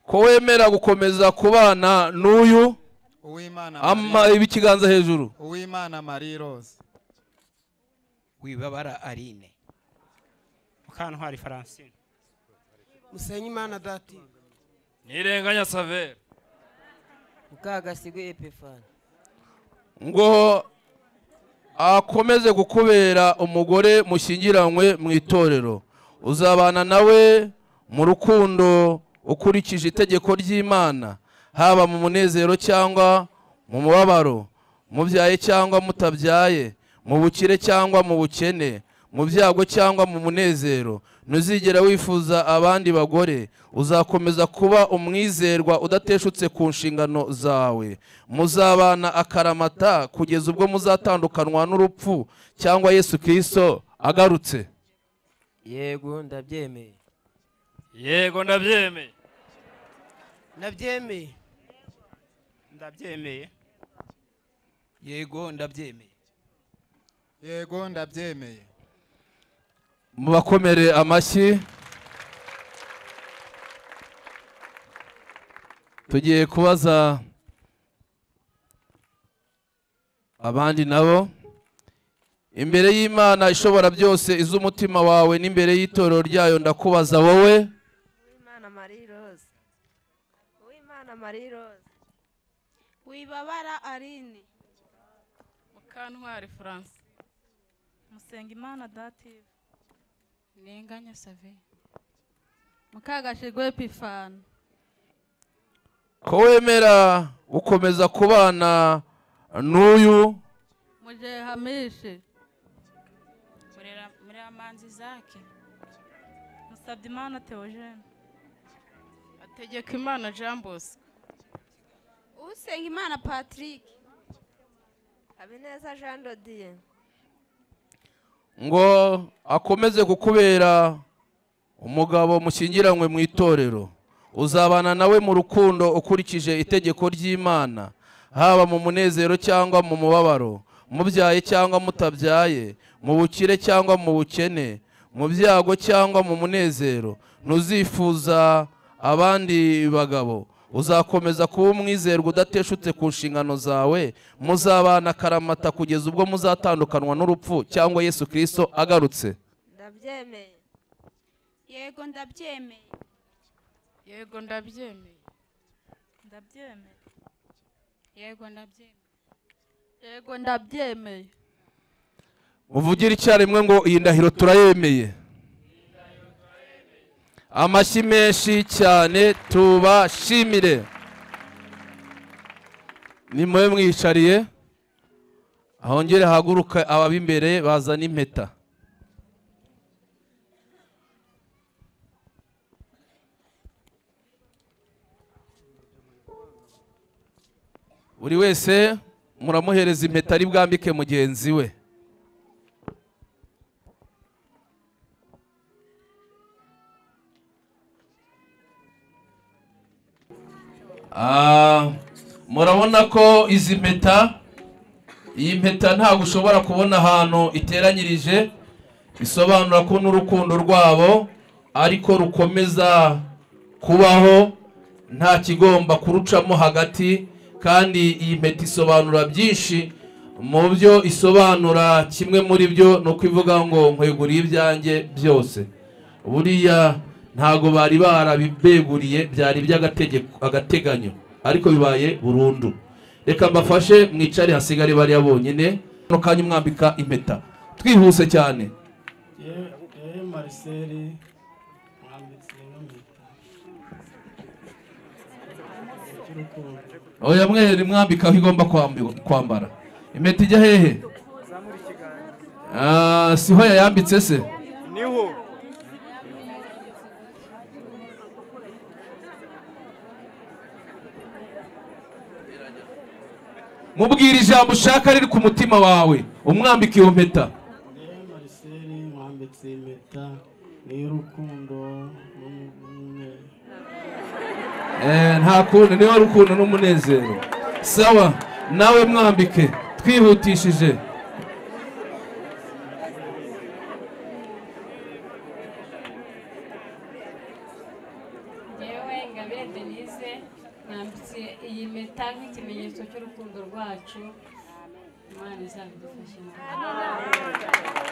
Ko wemera gukomeza kubana n'uyu Uwimana ibikiganza hejuru. Uwimana Marie Rose. Wibabara Aline. Mukantwari Francine. Musenyimana Dati. Nirenganya Saver. Mukagasigwe Epifani. Ngo akomeze gukubera umugore mushyingiranywe mu itorero, uzabana nawe mu rukundo ukurikije itegeko ry'Imana, haba mu munezero cyangwa mu mubabaro, mubyaye cyangwa mutabyaye, mu bukire cyangwa mu bukene, mu byago cyangwa mu munezero. Ntuzigera wifuza abandi bagore, uzakomeza kuba umwizerwa udateshutse ku nshingano zawe. Muzabana akaramata kugeza ubwo muzatandukanwa n'urupfu cyangwa Yesu Kristo agarutse. Yego ndabyemeye. Yego ndabyemeye. Ndabyemeye. Ndabyemeye. Yego ndabyemeye. Yego ndabyemeye. Mubakomere amashyi. Tugiye kubaza abandi nabo. Imbere y'Imana ishobora byose iz'umutima wawe n'imbere y'itorero ryayo ndakubaza wowe Uwimana Marie Rose. Uwimana Marie Rose. Wibabara Aline. Mukantwari France. Musengimana Dative. Nirenganya Saver. Mukagashigwe Epifani. ko wemera gukomeza kubana n'uyu Muzehe Hamisi. Muri Ramanzi Zake. Musadimana Theogene. Hategekimana Jean Bosco. Usengimana Patrick. Habineza Jean Dodier. ngo akomeze kukubera umugabo mushyingiranywe mu itorero, uzabana nawe mu rukundo ukurikije itegeko ry'Imana, haba mu munezero cyangwa mu mubabaro, mubyaye cyangwa mutabyaye, mu bukire cyangwa mu bukene, mu byago cyangwa mu munezero. Ntuzifuza abandi bagabo, uzakomeza kuba umwizerwa udateshutse ku nshingano zawe. Muzabana akaramata kugeza ubwo muzatandukanwa n'urupfu cyangwa Yesu Kristo agarutse. Ndabyemeye. Yego ndabyemeye. Yego ndabyemeye. Ndabyemeye. Yego ndabyemeye. Yego ndabyemeye. Muvugire icyarimwe ngo iyi ndahiro turayemeye. Amashyi menshi cyane tubashimire. ni mwe mwicariye ahongere haguruka ababimbere bazana impeta. Buri wese muramuhereza impeta ari bwambike mugenzi we. Murabona ko izi mpeta, iyi mpeta ntabwo ushobora kubona ahantu iteranyirije, bisobanura ko n'urukundo rwabo ariko rukomeza kubaho nta kigomba kurucamo hagati. Kandi iyi mpeta isobanura byinshi, mu byo isobanura kimwe muri byo ni uko ivuga ngo nkweguriye ibyanjye byose. Buriya ntago bari barabibeguriye, byari by'agateganyo ariko bibaye burundu. Reka mbafashe mwicare hasigare bari bonyine no kanya mwambika impeta twihuse cyane. Marcel mwambitse impeta. Oya mwere mwambika aho igomba kwambara. Impeta ijya hehe? Siho yayambitse se? Niho. Mubwira ijambo ushaka riri ku mutima wawe, umwambika iyo mpeta. Marcel mwambitse impeta y'urukundo n'umunezero. Nta kundi niyo rukundo n'umunezero. Sawa, nawe mwambike twihutishije. Yewe Ingabire Denise mwambitse iyi mpeta nk'ikimenyetso cy'urukundo rwacu. Imana izabidufashe.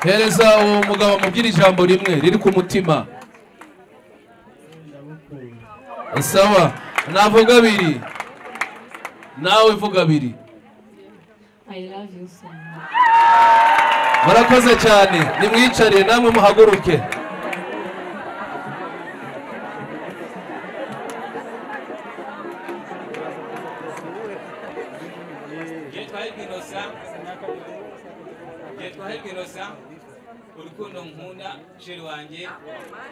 Hereza uwo mugabo mubwira ijambo rimwe riri ku mutima. Sawa, navuga abiri nawe vuga abiri. I love you so much. Murakoze cyane, nimwicariye namwe muhaguruke. urukundo nkunda sheri wanjye,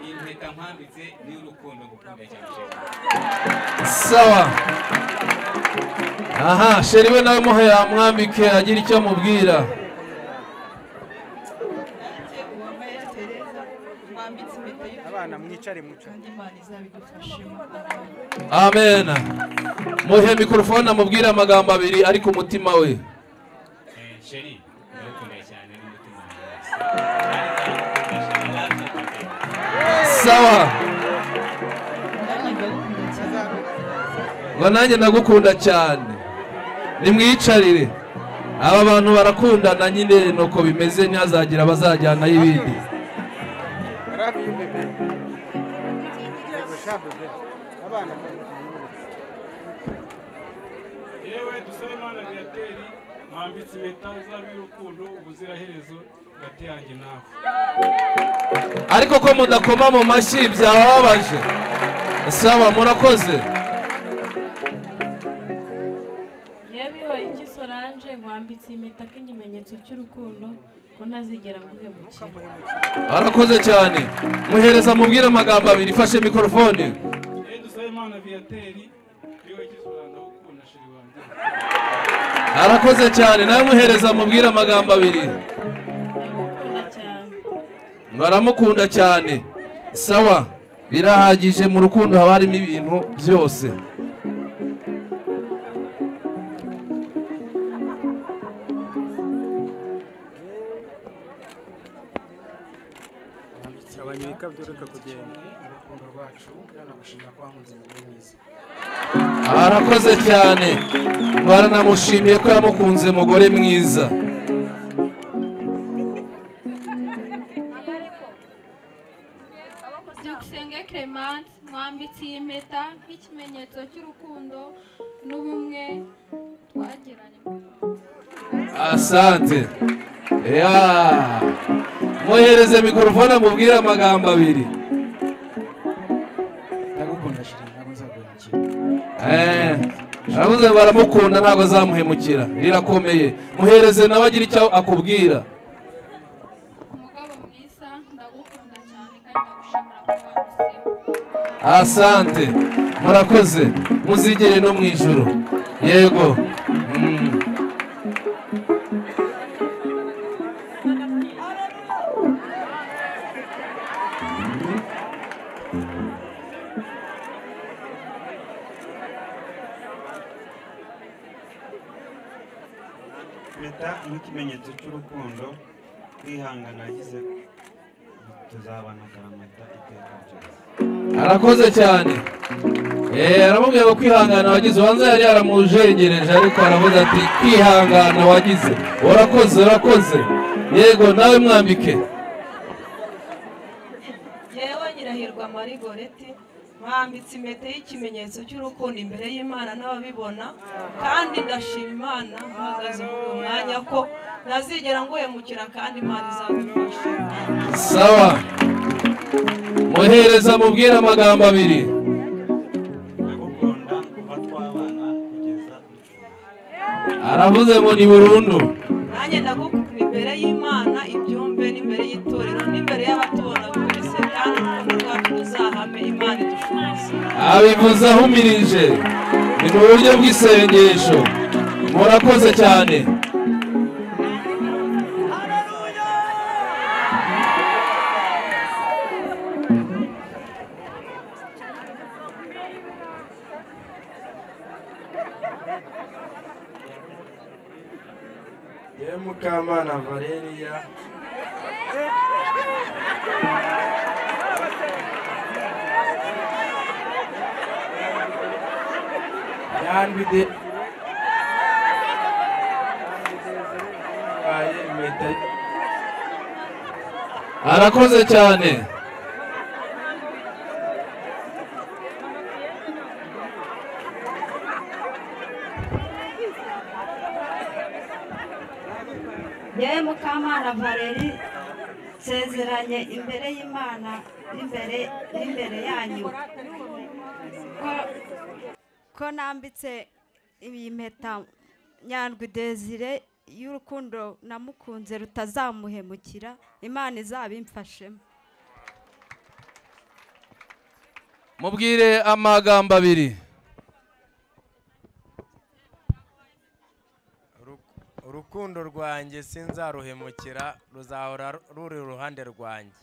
iyi mpeta mpambitse ni urukundo gukunda cyane sheri. Sawa. Aha, sheri we nawe muhe amwambike agira icyo amubwira. Abana mwicare muca. Amen. Muhe mikrofone amubwira amagambo abiri ari ku mutima we. Sheri ndakunda cyane n'umutima wawe. Sawa. Ngo nanjye ndagukunda cyane. Nimwicarire. Aba bantu barakundana nyine nuko bimeze, ntihazagira abazajyana y'ibindi. Yewe Dusabimana Viateur mwambitse impeta z'urukundo ubuziraherezo hagati yanjye nawe. Ariko ko mudakoma mu mashyi byababaje. Sawa, murakoze. Yewe iki Solange mwambitse impeta nk'ikimenyetso cy'urukundo ko ntazigera nguhemukira. Arakoze cyane. Muhereza mubwira amagambo abiri, fashe mikrofone. Dusabimana Viateur yewe Kisolange ukunda sheri wanjye. Arakoze cyane, nawe muhereza mubwira amagambo abiri. Baramukunda cyane. Sawa, birahagije, mu rukundo haba harimo ibintu byose. Abanyika byoreka kugenda urukundo rwacu nagushimira kwa nkunze mwiza. Arakoze cyane. Baranamushimiye ko yamukunze mugore mwiza. Dusenge Clement mwambitse iyi mpeta nk'ikimenyetso cy'urukundo n'ubumwe twagiranye. Asante. Muhereze mikrofone amubwire amagambo abiri. Ndagukunda shiri ntabwo nzaguhemukira. aravuze baramukunda ntabwo azamuhemukira rirakomeye muhereze nawe agira icyo akubwira asante murakoze muzigere no mu ijuru yego impeta nk'ikimenyetso cy'urukundo kwihangana yagize tuzabana akaramata iteka ryose. arakoze cyane aramubwira ngo kwihangana wagize ubanza yari yaramujengereje ariko aravuze ati kwihangana wagize urakoze yego nawe mwambike yewe Nyirahirwa Marie Goreti mwambitse impeta y'ikimenyetso cy'urukundo imbere y'Imana n'ababibona kandi ndashima Imana mpagaze muri uyu mwanya ko ntazigera nguhemukira kandi Imana izadufasha. sawa muhereza mubwire amagambo abiri aravuze ngo ni burundu nanjye ndagukunda imbere y'Imana ibyumve n'imbere y'itorero n'imbere y'abatubona twese kandi urukundo rwacu ruzahame Imana idushoboze. abivuze ahumirije ni mu buryo bw'isengesho murakoze cyane yewe Mukamana Valeria yandwide impeta arakoze cyane yewe Mukamana Valeri nsezeranye imbere y'Imana n'imbere yanyu ko nambitse iyi mpeta Nyandwi Desire y'urukundo namukunze rutazamuhemukira Imana izabimfashemo. mubwire amagambo abiri urukundo rwanjye sinzaruhemukira ruzahora ruri iruhande rwanjye.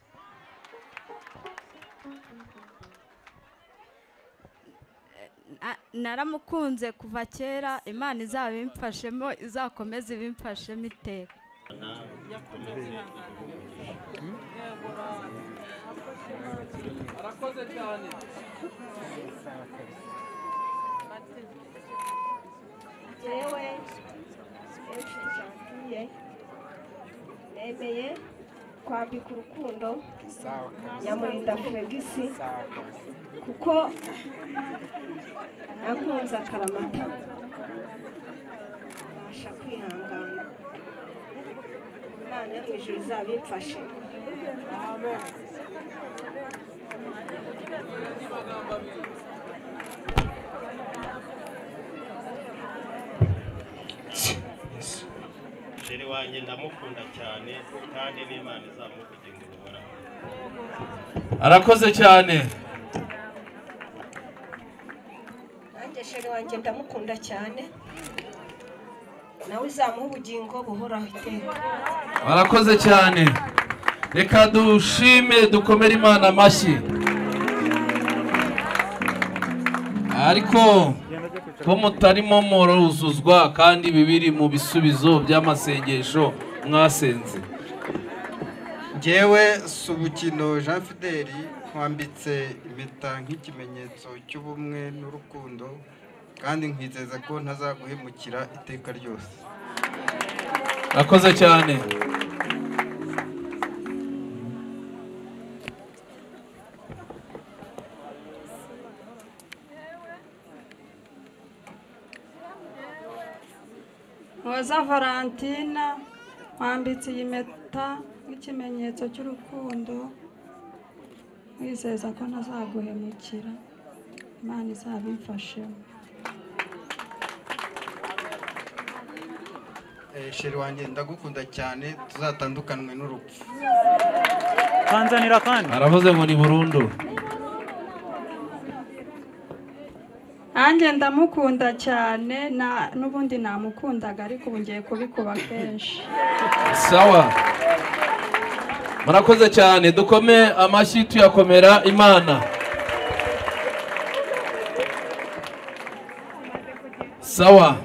naramukunze kuva kera Imana izabimfashemo izakomeza ibimfashemo iteka. arakoze cyane yewe nemeye kwambika urukundo Nyamurinda Fregisi kuko nakunze akaramata abasha kwihangana Imana yo mu ijuru izabimfashe. Sheri wanjye ndamukunda cyane kandi n'Imana izamubugingo buhoraho. arakoze cyane nanjye sheri wanjye ndamukunda cyane nawe izamuha ubugingo buhoraho iteka. arakoze cyane reka dushime dukomere Imana amashyi ariko ko mutarimo muruzuzwa kandi bibiri mu bisubizo by'amasengesho mwasenze. Njyewe Subukino Jean Fideli nkwambitse impeta nk'ikimenyetso cy'ubumwe n'urukundo kandi nkwizeza ko ntazaguhemukira iteka ryose. Akoze cyane. Roza Valentina wambitse iyi mpeta nk'ikimenyetso cy'urukundo wizeza ko ntazaguhemukira Imana izabimfashemo. sheri wanjye ndagukunda cyane tuzatandukanwe n'urupfu. Kanzanira kandi aravuze ngo ni burundu. Anjye ndamukunda cyane n'ubundi namukundaga ariko ubu ngiye kubikuba kenshi. Sawa, murakoze cyane, dukome amashyi tuyakomera Imana. Sawa,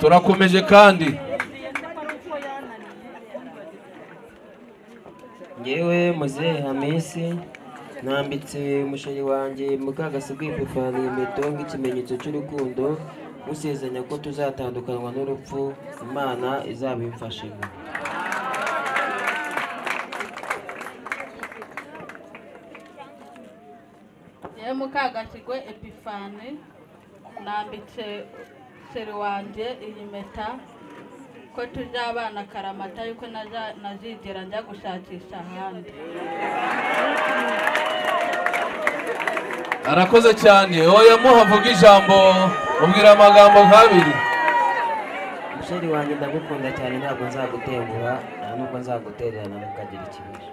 turakomeje kandi. Ngewe Muzehe Hamisi nambitse umusheri wanjye Mukagasibwe Epifani impeta nk'ikimenyetso cy'urukundo, musezeranya ko tuzatandukanwa n'urupfu, Imana izabimfashemo. Ye Mukagasibwe Epifani nambitse sheri wanjye iyi mpeta ko tuzabana karamata yuko nazigera njya gushakisha ahandi. Arakoze cyane, oya muhavuga ijambo umbwira amagambo nk'abiri. Musheri wanjye ndagukunda cyane, ntabwo nzagutenguha nubwo nzagutererana mukagira ikibazo.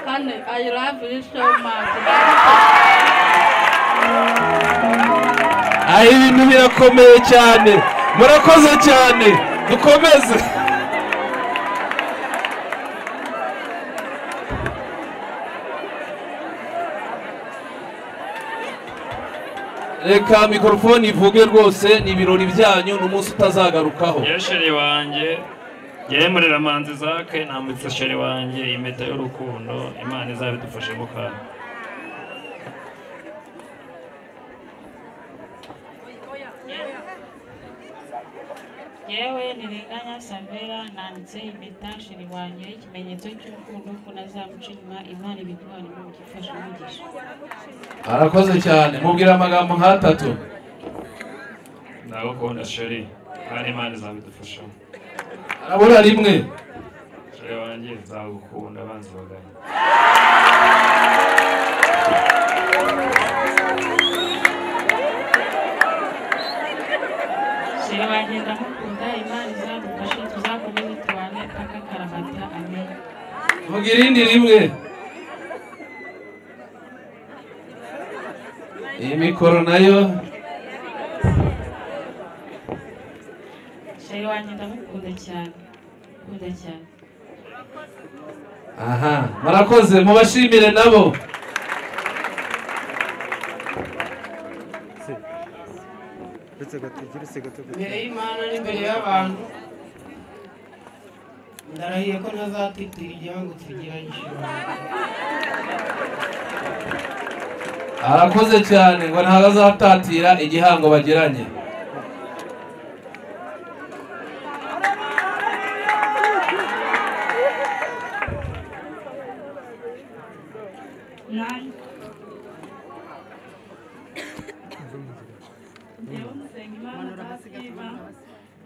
Honey, I love you so much. Aho ibintu birakomeye cyane, murakoze cyane, dukomeze. Reka mikrofone ivuge rwose, ni ibirori byanyu n'umunsi utazagarukaho. Sheri wanjye yemurira manzi zake nambitse sheri wanjye impeta y'urukundo, Imana izabidufashemo kandi. Yewe nirenganya Savera nanditse impeta sheri wanjye ikimenyetso cy'urukundo ko nazamuca inyuma, Imana ibiduha n'imugifasha umugisha. Arakoze cyane, mubwira amagambo nk'atatu. Ndagukunda sheri kandi Imana izabidufashamo. Arabura rimwe. Sheri wanjye nzagukunda abanzi baganye. Sheri wanjye ndamukunda, Imana izadufashe tuzakomeze tubane paka karamata, amen. Mubwira irindi rimwe. Iyi mikoro nayo. Sheri wanjye ndamukunda cyane, nkunda cyane. Aha, murakoze, mubashimire nabo. Imbere y'Imana n'imbere y'abantu ndarahiye ko ntazatitira igihango tugiranye. Arakoze cyane ngo ntago azatatira igihango bagiranye.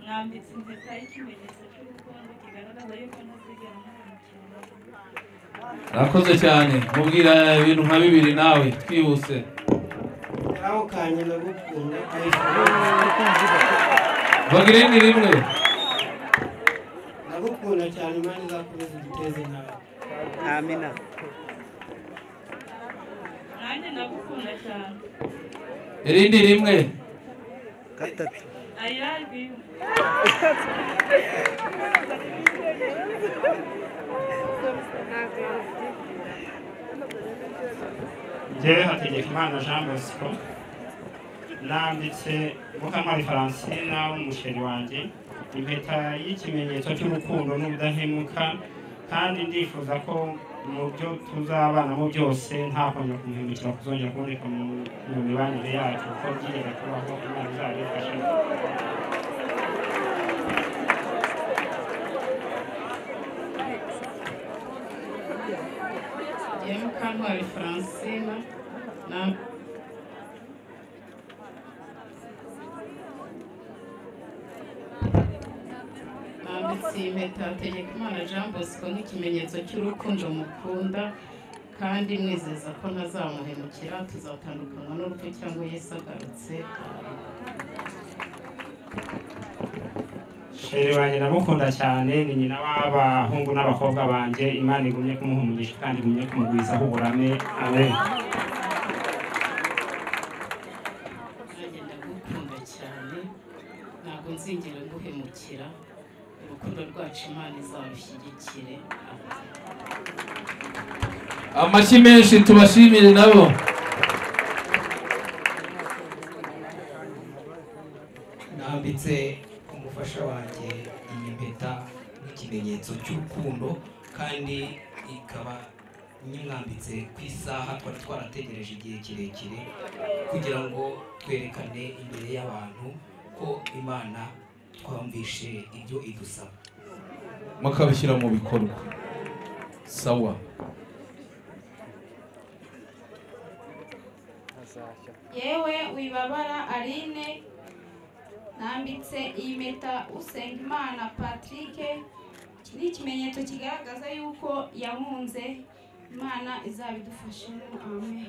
Nambitse impeta y'ikimenyetso cy'urukundo kigaragaza yuko ntazigera mpemukira. Arakoze cyane, mubwira ibintu nka bibiri nawe twihuse. Aho kanye ndagukunda. Mubwira irindi rimwe. Ndagukunda cyane, Imana izakomeza igiteze nawe. Amina. Nanjye ndagukunda cyane. Irindi rimwe. Gatatu. I love you. Njyewe Hategekimana Jean Bosco nambitse Mukamari Francina w'umusheri wanjye impeta y'ikimenyetso cy'urukundo n'ubudahemuka, kandi ndifuza ko mu byo tuzabanamo byose nta kongera kumuhemukira kuzongera kuboneka mu mibanire yacu, kuko byigeze kubaho, Imana izabifashemo. Mukamari Francina nambitse impeta Hategekimana Jean Bosco nk'ikimenyetso cy'urukundo mukunda, kandi mwizeza ko ntazamuhemukira, tuzatandukanywa n'urupfu cyangwa Yesu agarutse. sheri wanjye ndamukunda cyane, ni nyina w'abahungu n'abakobwa banjye. Imana igumye kumuha umugisha kandi igumye kumugwizaho uburame. Amen. ndagukunda cyane, ntabwo nzingera nguhemukira. Urukundo rwacu Imana izarushyigikire. amashyi menshi tubashimire nabo. nambitse umufasha wanjye iyi mpeta nk'ikimenyetso cy'urukundo, kandi ikaba nyimwambitse ku isaha twari twarategereje igihe kirekire kugira ngo twerekane imbere y'abantu ko Imana twumvishe ibyo idusaba, mukabishyira mu bikorwa. Sawa. yewe wibabara Aline, nambitse iyi mpeta Usengimana Patrick. Iki ni ikimenyetso kigaragaza yuko yahunze. Imana izabidufashemo. Amen.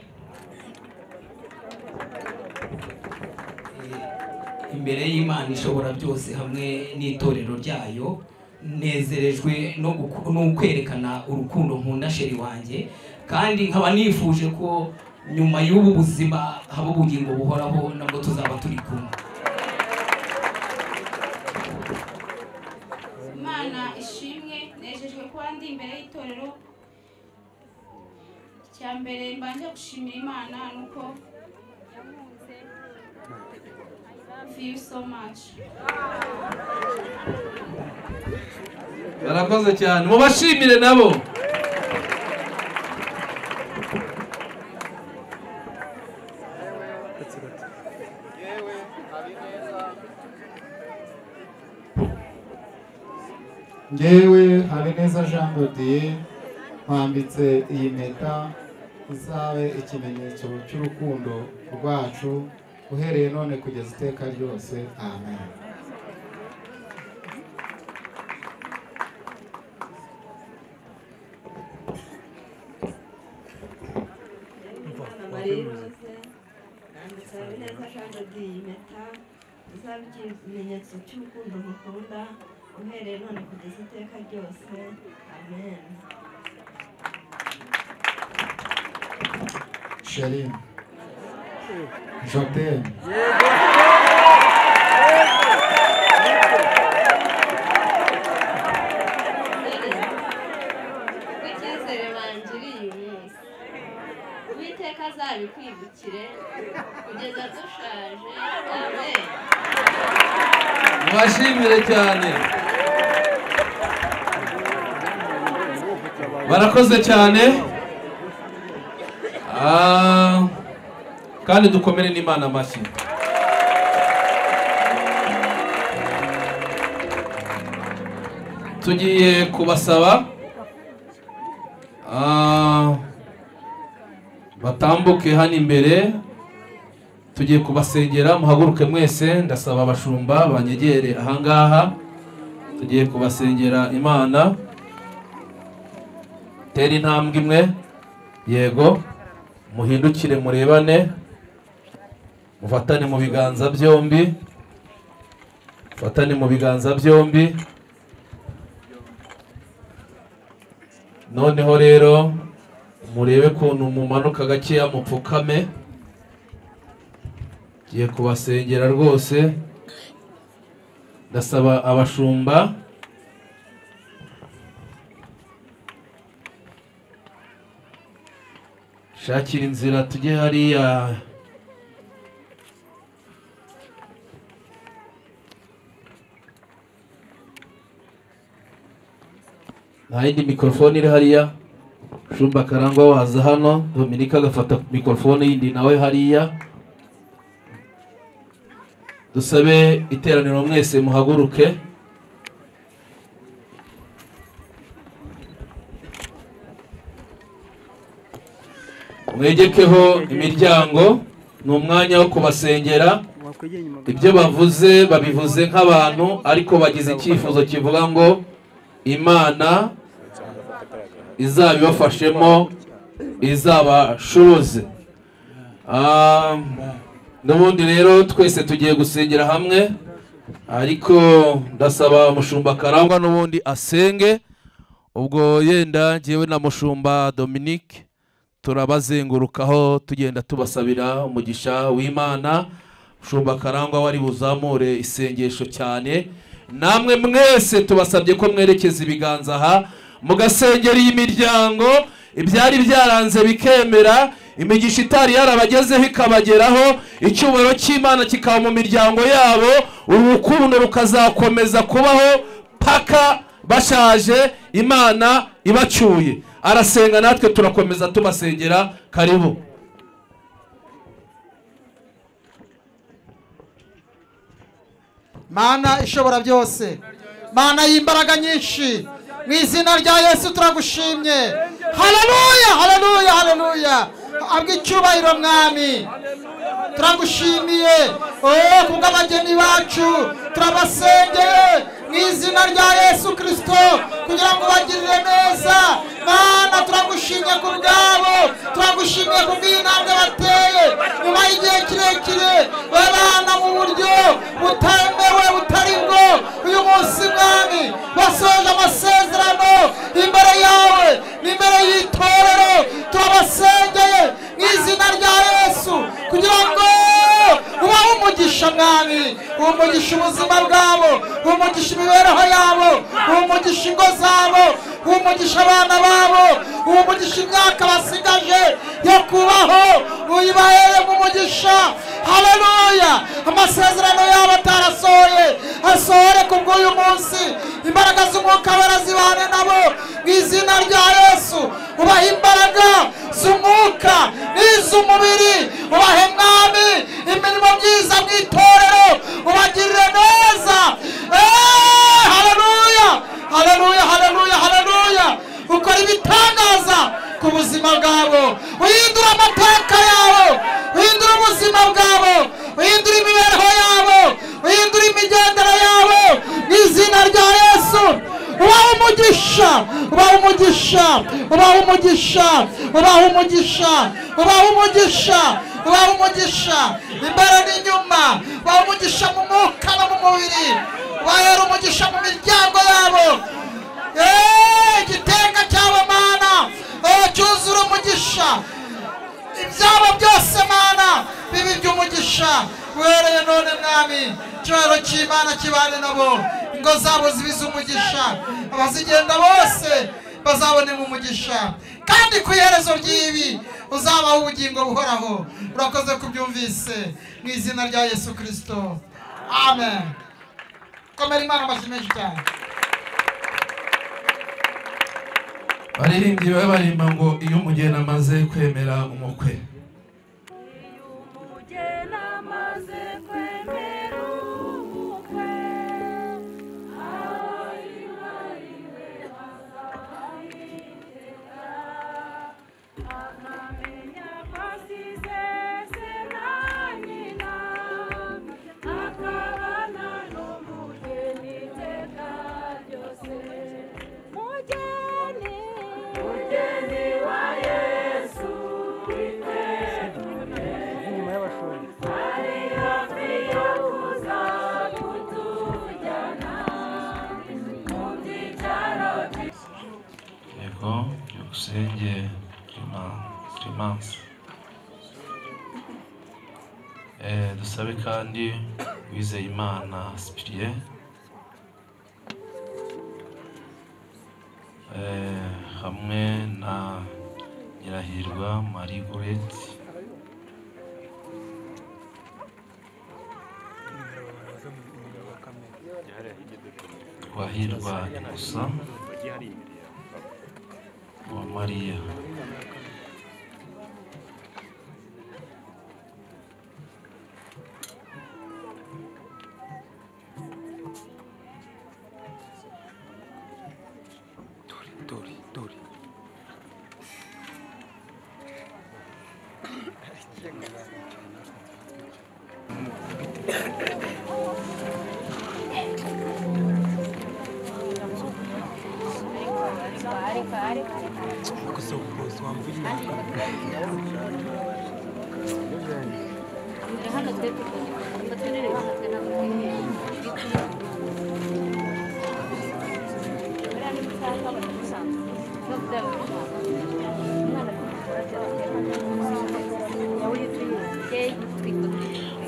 imbere y'Imana ishobora byose hamwe n'itorero ryayo, nezerejwe no kwerekana urukundo nkunda sheri wanjye, kandi nkaba nifuje ko nyuma y'ubu buzima haba ubugingo buhoraho nabwo tuzaba turi kumwe. Imana ishimwe, nejejwe kuba ndi imbere y'itorero. Icya mbere mbanje gushimira Imana nuko yamunze. I love you so much. Barakoze cyane, mubashimire nabo. Ngewe Habineza Jean Dodier mpambitse iyi mpeta izabe ikimenyetso cy'urukundo rwacu uhereye none kugeza iteka ryose. Amen. Marie Rose, nanditse Habineza Jean Dodier iyi mpeta izabe ikimenyetso cy'urukundo mukunda uhereye none kugeza iteka ryose. Amen. Chérie, je t'aime. Icyizere bangiriye uyu munsi, Uwiteka azabikwibukire kugeza dushaje. Amen. Mubashimire cyane. Barakoze cyane. Kandi dukomere n'Imana amashyi. Tugiye kubasaba batambuke hano imbere, tugiye kubasengera. Muhaguruke mwese, ndasaba abashumba banyegere ahangaha. Tugiye kubasengera Imana. Tera intambwe imwe, yego, muhindukire murebane, mufatane mu biganza byombi, mufatane mu biganza byombi. Noneho rero murebe ukuntu mumanuka gakeya, mupfukame. Ngiye kubasengera rwose. Ndasaba abashumba shakira inzira tujye hariya. Nta yindi mikorofone iri hariya. Shumba Karangwa waza hano, Dominika agafata mikorofone yindi nawe hariya. Dusabe iteraniro mwese muhaguruke. Mwegekeho imiryango, ni umwanya wo kubasengera. Ibyo bavuze babivuze nk'abantu, ariko bagize icyifuzo kivuga ngo Imana izabibafashemo, izabashoboze. N'ubundi rero twese tugiye gusengera hamwe. ariko ndasaba mushumba Karangwa n'ubundi asenge, ubwo yenda njyewe na mushumba Dominique turabazengurukaho tugenda tubasabira umugisha w'Imana. Mushumba Karangwa wari buzamure isengesho cyane, namwe mwese tubasabye ko mwerekeza ibiganza aha mugasengera iyi miryango ibyari byaranze bikemera, imigisha itari yarabagezeho ikabageraho, icyubahiro cy'Imana kikaba mu miryango yabo, urukundo rukazakomeza kubaho paka bashaje Imana ibacyuye. Arasenga natwe turakomeza tubasengera. Karibu. Mana ishobora byose, Mana y'imbaraga nyinshi, mu izina rya Yesu turagushimye. Haleluya, haleluya, haleluya. Abwi icyubahiro mwami, turagushimiye kubw'abageni bacu, turabasengeye mu izina rya Yesu Kristo kugira ngo bagirire neza. Mana turagushimye ku bwabo, turagushimiye ku bw'intambwe bateye nyuma y'igihe kirekire babana mu buryo butemewe butari bwo. Uyu munsi mwami basoje amasezerano imbere yawe n'imbere y'itorero, turabasengeye mu izina rya Yesu kugira ngo ubahe umugisha mwami, umugisha ubuzima bwabo, umugisha imibereho yabo, umugisha ingo zabo, umugisha abana babo, umugisha imyaka basigaje yo kubaho, uyibahere mu mugisha. Haleluya, amasezerano yabo atarasohoye asohore ku bw'uyu munsi. Imbaraga z'umwuka barazibane nabo mu izina rya Yesu. Ubahe imbaraga z'umwuka n'iz'umubiri, ubahe mwami imirimo myiza mu itorero, ubagirire neza. Haleluya, haleluya, haleluya, haleluya. Ukora ibitangaza ku buzima bwabo, uhindura amateka yabo, uhindura ubuzima bwabo, uhindura imibereho yabo, uhindura imigendero yabo mu izina rya Yesu. Ubahe umugisha, ubahe umugisha, ubahe umugisha, ubahe umugisha, ubahe umugisha, ubahe umugisha imbere n'inyuma, ubahe umugisha mu mwuka no mu mubiri, ubahe umugisha mu miryango yabo. Igitenga cyabo Mana cyuzura umugisha, ibyabo byose Mana bibi by'umugisha uhereye none mwami. Icyubahiro cy'Imana kibane nabo, ingo zabo zibize umugisha, abazigenda bose bazabone mu mugisha, kandi ku iherezo ry'ibi uzabaho ubugingo buhoraho. Urakoze kubyumvise mu izina rya Yesu Kristo, amen. Komera Imana amashyi menshi cyane. Baririmbyi barimba ngo iyo umugeni amaze kwemera umukwe, usenge Clemence. Dusabe kandi Uwizeyimana Cyprien, hamwe na Nyirahirwa Marie Goretti, Twahirwa Innocent wa Maria, Dori.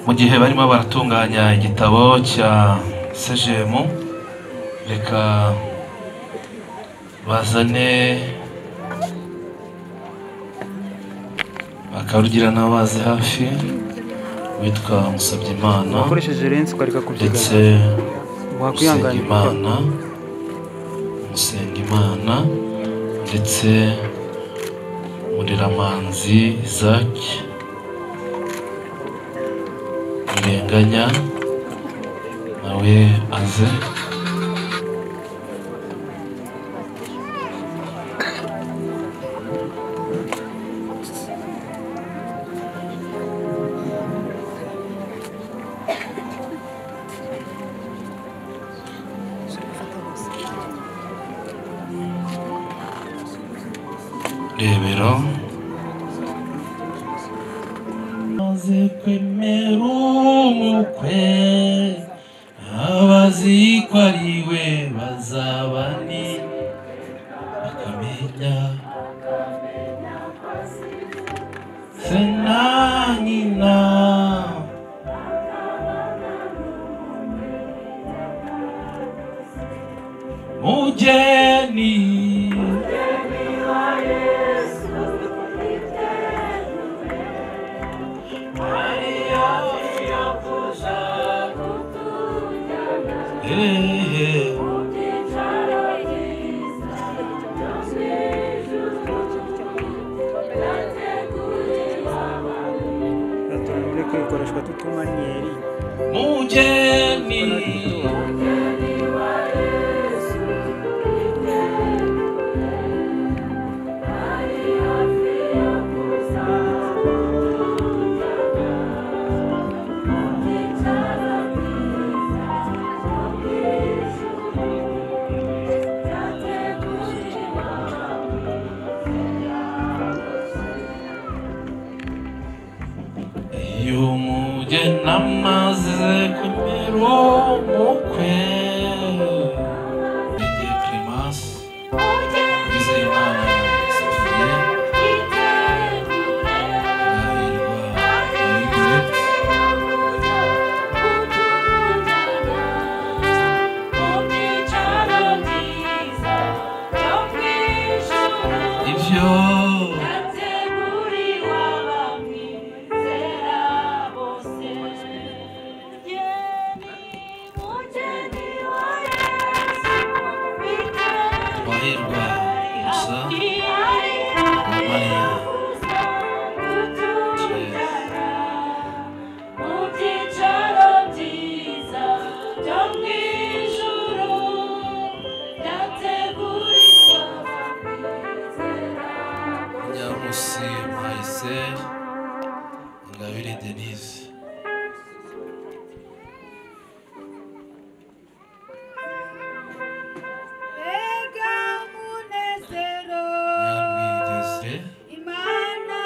mu gihe barimo baratunganya igitabo cya sejemu, reka bazane bakarugira n'abazi hafi witwa Musabyimana wakoresheje lensi ukareka kubyigana ndetse wakwihangana Musengimana ndetse Muriramanzi Isaac Murenganya nawe aze. Rebero maze kwemera umukwe abazi ko ari we bazabani bakamenya se na nyina mugeni tureke ikoreshwa tutumanyeri mugeni umugeni amaze kwemera umukwe igihe Primas Uwizeyimana Cyprien ivyo Twahirwa Musa Mariya Nyamusi Mahise Ingabire Denise Imana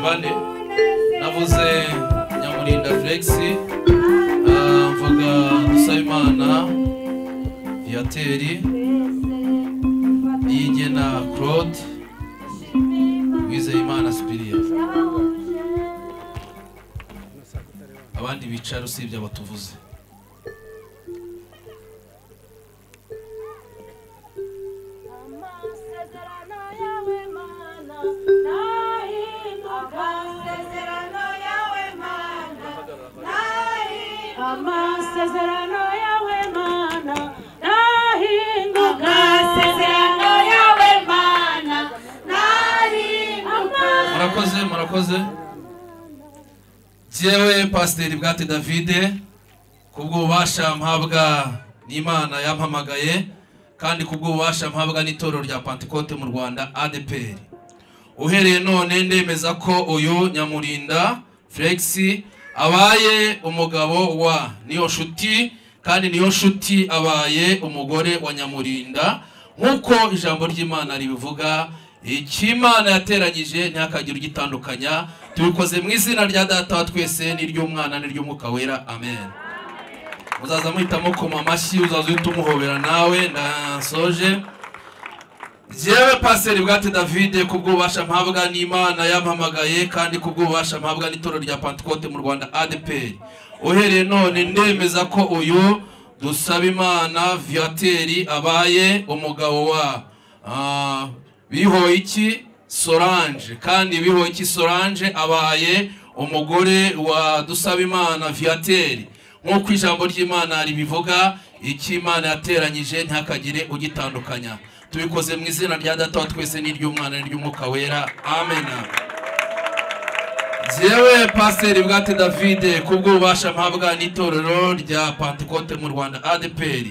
bane navuze Nyamurinda Felix, mvuga Dusabimana Viateur, Niyigena Claude, Uwizeyimana Spiria. Abandi bicara usibye abo tuvuze. Amasezerano yawe Mana nahinduka, amasezerano yawe Mana nahinduka. Murakoze. Jewe Pasiteri Bwate David, kubw'ububasha mpabwa n'Imana yampamagaye kandi kubw'ububasha mpabwa n'itorero rya Pentecote mu Rwanda ADPR. Uhereye none ndemeza ko uyu Nyamurinda Felix abaye umugabo wa niyo nshuti, kandi niyo nshuti abaye umugore wa Nyamurinda, nkuko ijambo ry'Imana ribivuga. Ikimana yateranyije ntihakagire ugitandukanya. Tubikoze mu izina rya Data wa twese n'iry'Umwana n'iry'Umwuka Wera, amen. Muzaza muhitamo koma amashyi, uzaza uhita umuhobera nawe. Ndasoje. Jewe Pasiteri Bwate David, kubw'ububasha mpabwa n'Imana yampamagaye kandi kubw'ububasha mpabwa n'itorero rya Pentecote mu Rwanda ADPR, uhereye none ndemeza ko uyu Dusabimana Viateur abaye umugabo wa Bihoyiki Solange, kandi Bihoyiki Solange abaye umugore wa Dusabimana Viateur, nk'uko ijambo ry'Imana ribivuga. Ikimana yateranyije ntihakagire ugitandukanya. Tubikoze mu izina rya Data wa twese n'iry'Umwana n'iry'Umwuka Wera, amen. Jewe Pasiteri Bwate David, kubw'ububasha mpabwa n'itorero rya Pentecote mu Rwanda ADPR,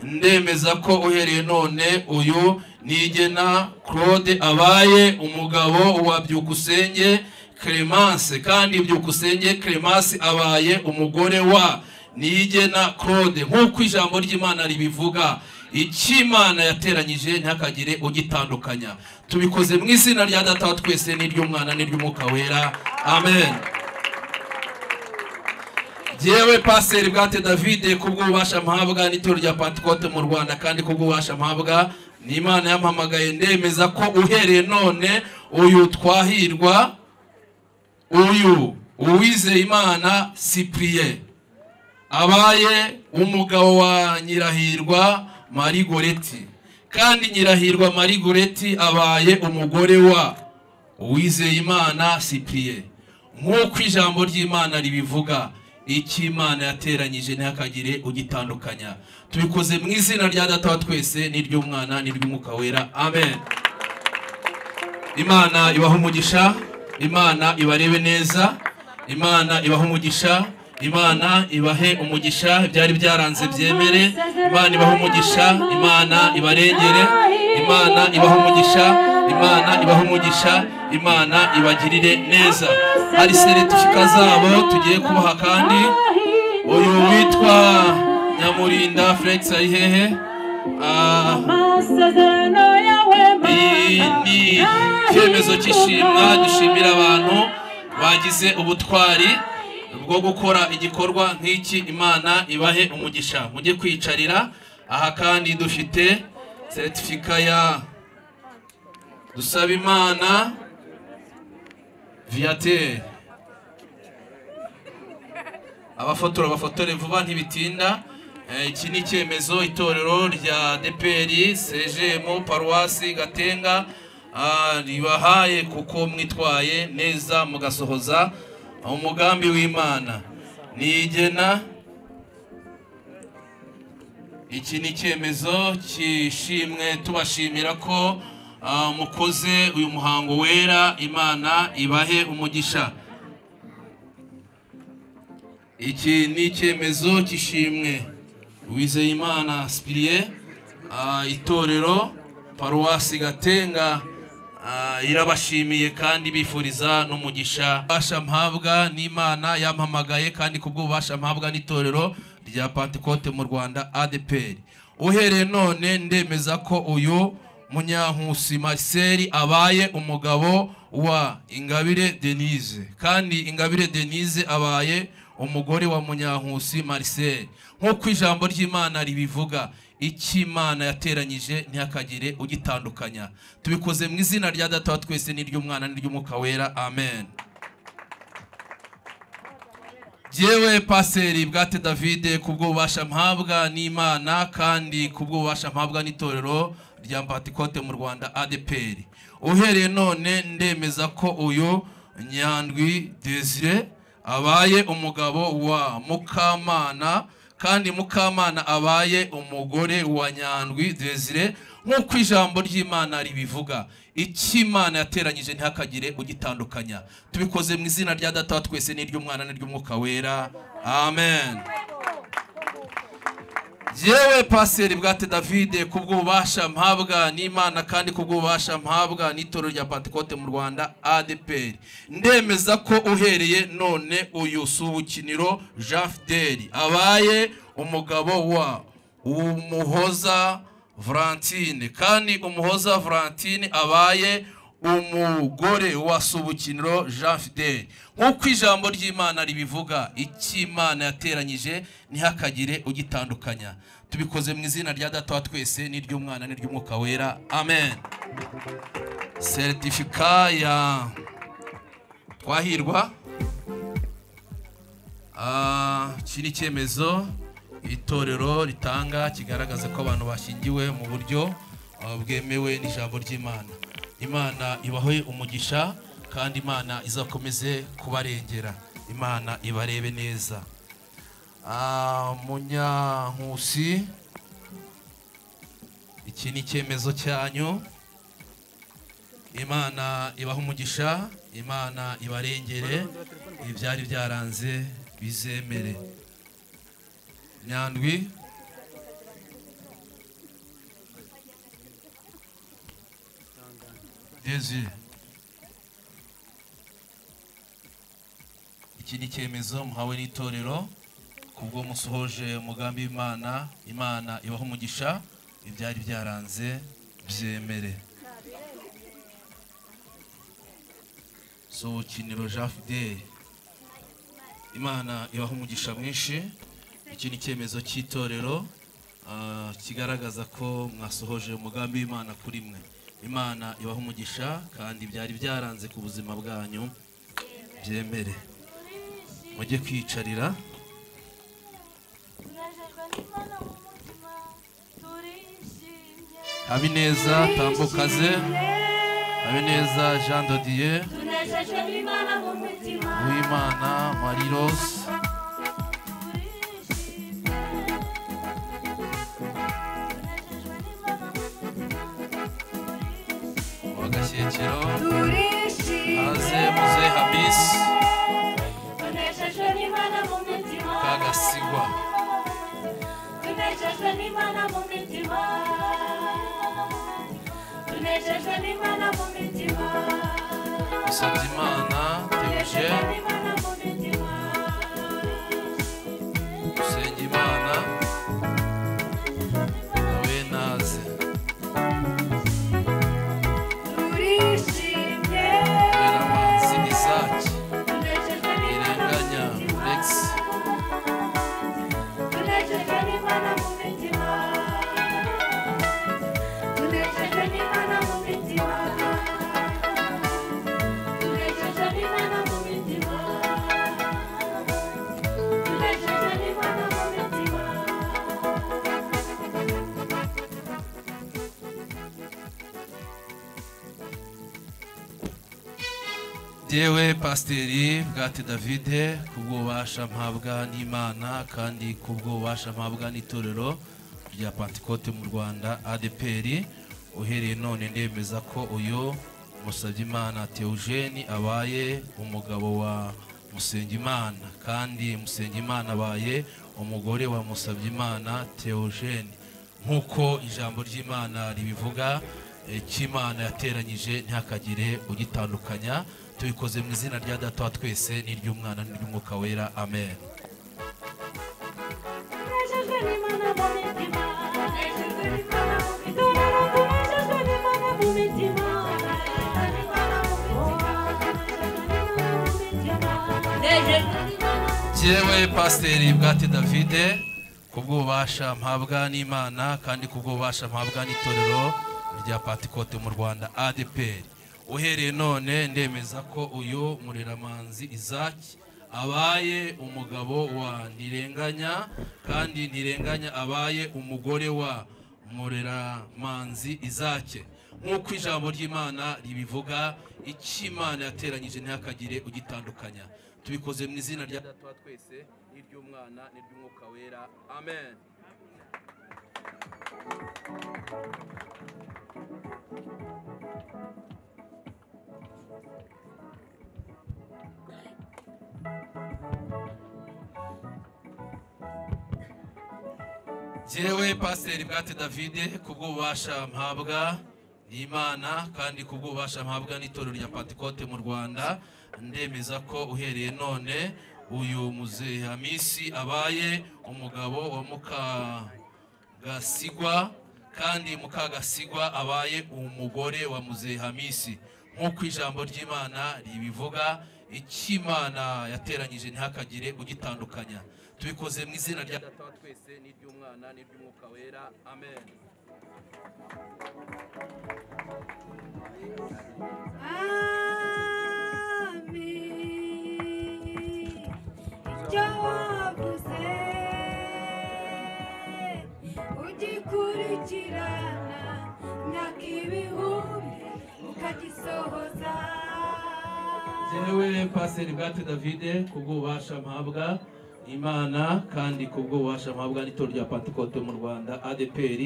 ndemeza ko uhereye none uyu Niyigena Claude abaye umugabo wa Byukusenge Clemence, kandi Byukusenge Clemence abaye umugore wa Niyigena Claude, nk'uko ijambo ry'Imana ribivuga. Ikimana yateranyije ntihakagire ugitandukanya. Tubikoze mu izina rya Data wa twese n'iry'Umwana n'iry'Umwuka Wera, amen. Jewe Pasiteri Bwate David, kubw'ububasha mpabwa n'itorero rya Pentecote mu Rwanda kandi kubw'ububasha mpabwa n'Imana yampamagaye, ndemeza ko uhereye none uyu Twahirwa, uyu Uwizeyimana Cyprien abaye umugabo wa Nyirahirwa Marie Goreti, kandi Nyirahirwa Marie Goreti abaye umugore wa Uwizeyimana Cyprien, nk'uko ijambo ry'Imana ribivuga. Ikimana yateranyije ntihakagire ugitandukanya. Tubikoze mu izina rya Data wa twese n'iry'Umwana n'iry'Umwuka Wera, amen. Imana ibaha umugisha, Imana ibarebe neza, Imana ibaha umugisha, Imana ibahe umugisha, ibyari byaranze byemere. Imana ibaha umugisha, Imana ibarengere, Imana ibaha umugisha, Imana ibaha umugisha, Imana ibagirire neza. Hari seritifika zabo tugiye kubaha, kandi uyu witwa Nyamurinda Felix ari hehe? Ni icyemezo cy'ishimwa, dushimira abantu bagize ubutwari bwo gukora igikorwa nk'iki. Imana ibahe umugisha. Mujye kwicarira. Aha kandi dufite seritifika ya Dusabimana Viateur. Abafotora bafotore vuba ntibitinda. Iki ni icyemezo itorero rya ADPR CGM Paruwasi Gatenga ribahaye, kuko mwitwaye neza mugasohoza umugambi w'Imana. Niyigena, iki ni icyemezo cyishimwe, tubashimira ko mukoze uyu muhango wera. Imana ibahe umugisha. Iki ni icyemezo cy'ishimwe Uwizeyimana Cyprien, itorero Paruwasi Gatenga irabashimiye kandi bifuriza n'umugisha. Ububasha mpabwa n'Imana yampamagaye kandi kubw'ububasha mpabwa n'itorero rya Pentecote mu Rwanda ADPR, uhereye none ndemeza ko uyu Munyankusi Marcel abaye umugabo wa Ingabire Denise, kandi Ingabire Denise abaye umugore wa Munyankusi Marcel. Nk'uko ijambo ry'Imana ribivuga, Imana yateranyije ntihakagire ugitandukanya. Tubikoze mu izina rya Data wa twese n'iry'Umwana n'iry'Umwuka wera, amen. Jewe Paseri Bwate David kubwo ubasha mpabwa n'Imana kandi kubwo ubasha mpabwa n'itorero rya Pentecote mu Rwanda ADPR. Uhereye none ndemeza ko uyu Nyandwi Desire abaye umugabo wa Mukamana, kandi Mukamana abaye umugore wa Nyandwi Desire, nk'uko ijambo ry'Imana ribivuga. Imana yateranyije ntihakagire ugitandukanya. Tubikoze mu izina rya Data wa twese n'iry'Umwana n'iry'Umwuka wera, amen. Jewe Paseri Bwate David kubwo ubasha mpabwa n'Imana kandi kubwo ubasha mpabwa n'itorero rya Pentecote mu Rwanda ADPR, ndemeza ko uhereye none uyu Subukiniro Jean Fidèle abaye umugabo wa Umuhoza Valentine, kandi Umuhoza Valentine abaye umugore wa Subukiniro Jean Fidèle. Nk'uko ijambo ry'Imana ribivuga, Imana yateranyije ntihakagire ugitandukanya. Tubikoze mu izina rya Data wa twese n'iry'Umwana n'iry'Umwuka wera, amen. Certificat ya Twahirwa, kiri cyemezo itorero ritanga kigaragaza ko abantu bashingiwe mu buryo bwemewe n'ijambo ry'Imana. Imana ibahe umugisha kandi Imana izakomeze kubarengera. Imana ibarebe neza. Munyankusi, iki ni icyemezo cyanyu. Imana ibahe umugisha, Imana ibarengere, ibyari byaranze bizemere. Nyandwi Desire, iki ni icyemezo muhawe n'itorero kubwo musohoje umugambi w'Imana. Imana ibahe umugisha, ibyari byaranze byemere. Subukiniro Jean Fidèle, Imana ibahe umugisha mwinshi. Iki ni icyemezo cy'itorero kigaragaza ko mwasohoje umugambi w'Imana kuri mwe. Imana ibahe umugisha kandi byari byaranze ku buzima bwanyu byemere. Mujye kwicarira. Habineza Tambukaze, Habineza Jean Dodier, Uwimana Marie Rose, Wagashyekero, Haze Muze Habis, Kagasigwa, Musabyimana Theogene, Usengimana nawe naze. Mureramanzi Isaac, Irenganya Rex, Jewe Pasiteri Bwate David kubwo ubasha mpabwa n'Imana kandi kubwo ubasha mpabwa n'itorero rya Pentecote mu Rwanda ADPR, uhereye none ndemeza ko uyu Musabyimana Theogene abaye umugabo wa Musengimana, kandi Musengimana abaye umugore wa Musabyimana Theogene. Nk'uko ijambo ry'Imana ribivuga, Imana yateranyije ntihakagire ugitandukanya. Tubikoze mu izina rya Data wa twese n'iry'Umwana n'iry'Umwuka wera, amen. Tunejejwe n'Imana mu mitima, tunejejwe n'Imana mu mitima, tunejejwe n'Imana Jewe Pasiteri Bwate David kubw'ububasha mpabwa n'Imana kandi kubw'ububasha mpabwa n'itorero rya Pentecote mu Rwanda ADPR. Uhereye none ndemeza ko uyu Mureramanzi Isaac abaye umugabo wa Ntirenganya kandi Ntirenganya abaye umugore wa Mureramanzi Isaac. Nk'uko ijambo ry'Imana ribivuga, icy'Imana yateranyije ntihakagire ugitandukanya. Tubikoze mu izina rya Data wa twese n'iry'Umwana n'iry'Umwuka wera. Amen. Jewe Pasiteri Bwate David kubw'ububasha mpabwa n'Imana kandi kubw'ububasha mpabwa n'itorero rya Pentecote mu Rwanda, ndemeza ko uhereye none uyu Muzehe Hamisi abaye umugabo wa Mukagasigwa kandi Mukagasigwa abaye umugore wa Muzehe Hamisi. Nk'uko ijambo ry'Imana ribivuga, icy'Imana yateranyije ntihakagire ugitandukanya. Tubikoze mu izina rya Data wa twese n'iry'Umwana n'iry'Umwuka wera. Amen. Icyo wavuze ugikurikirana imyaka ibihumbi ukagisohoza. Jewe Pasiteri Bwate David kubw'ububasha mpabwa Imana kandi kubw'ububasha mpabwa n'itorero rya Pentecote mu Rwanda ADPR,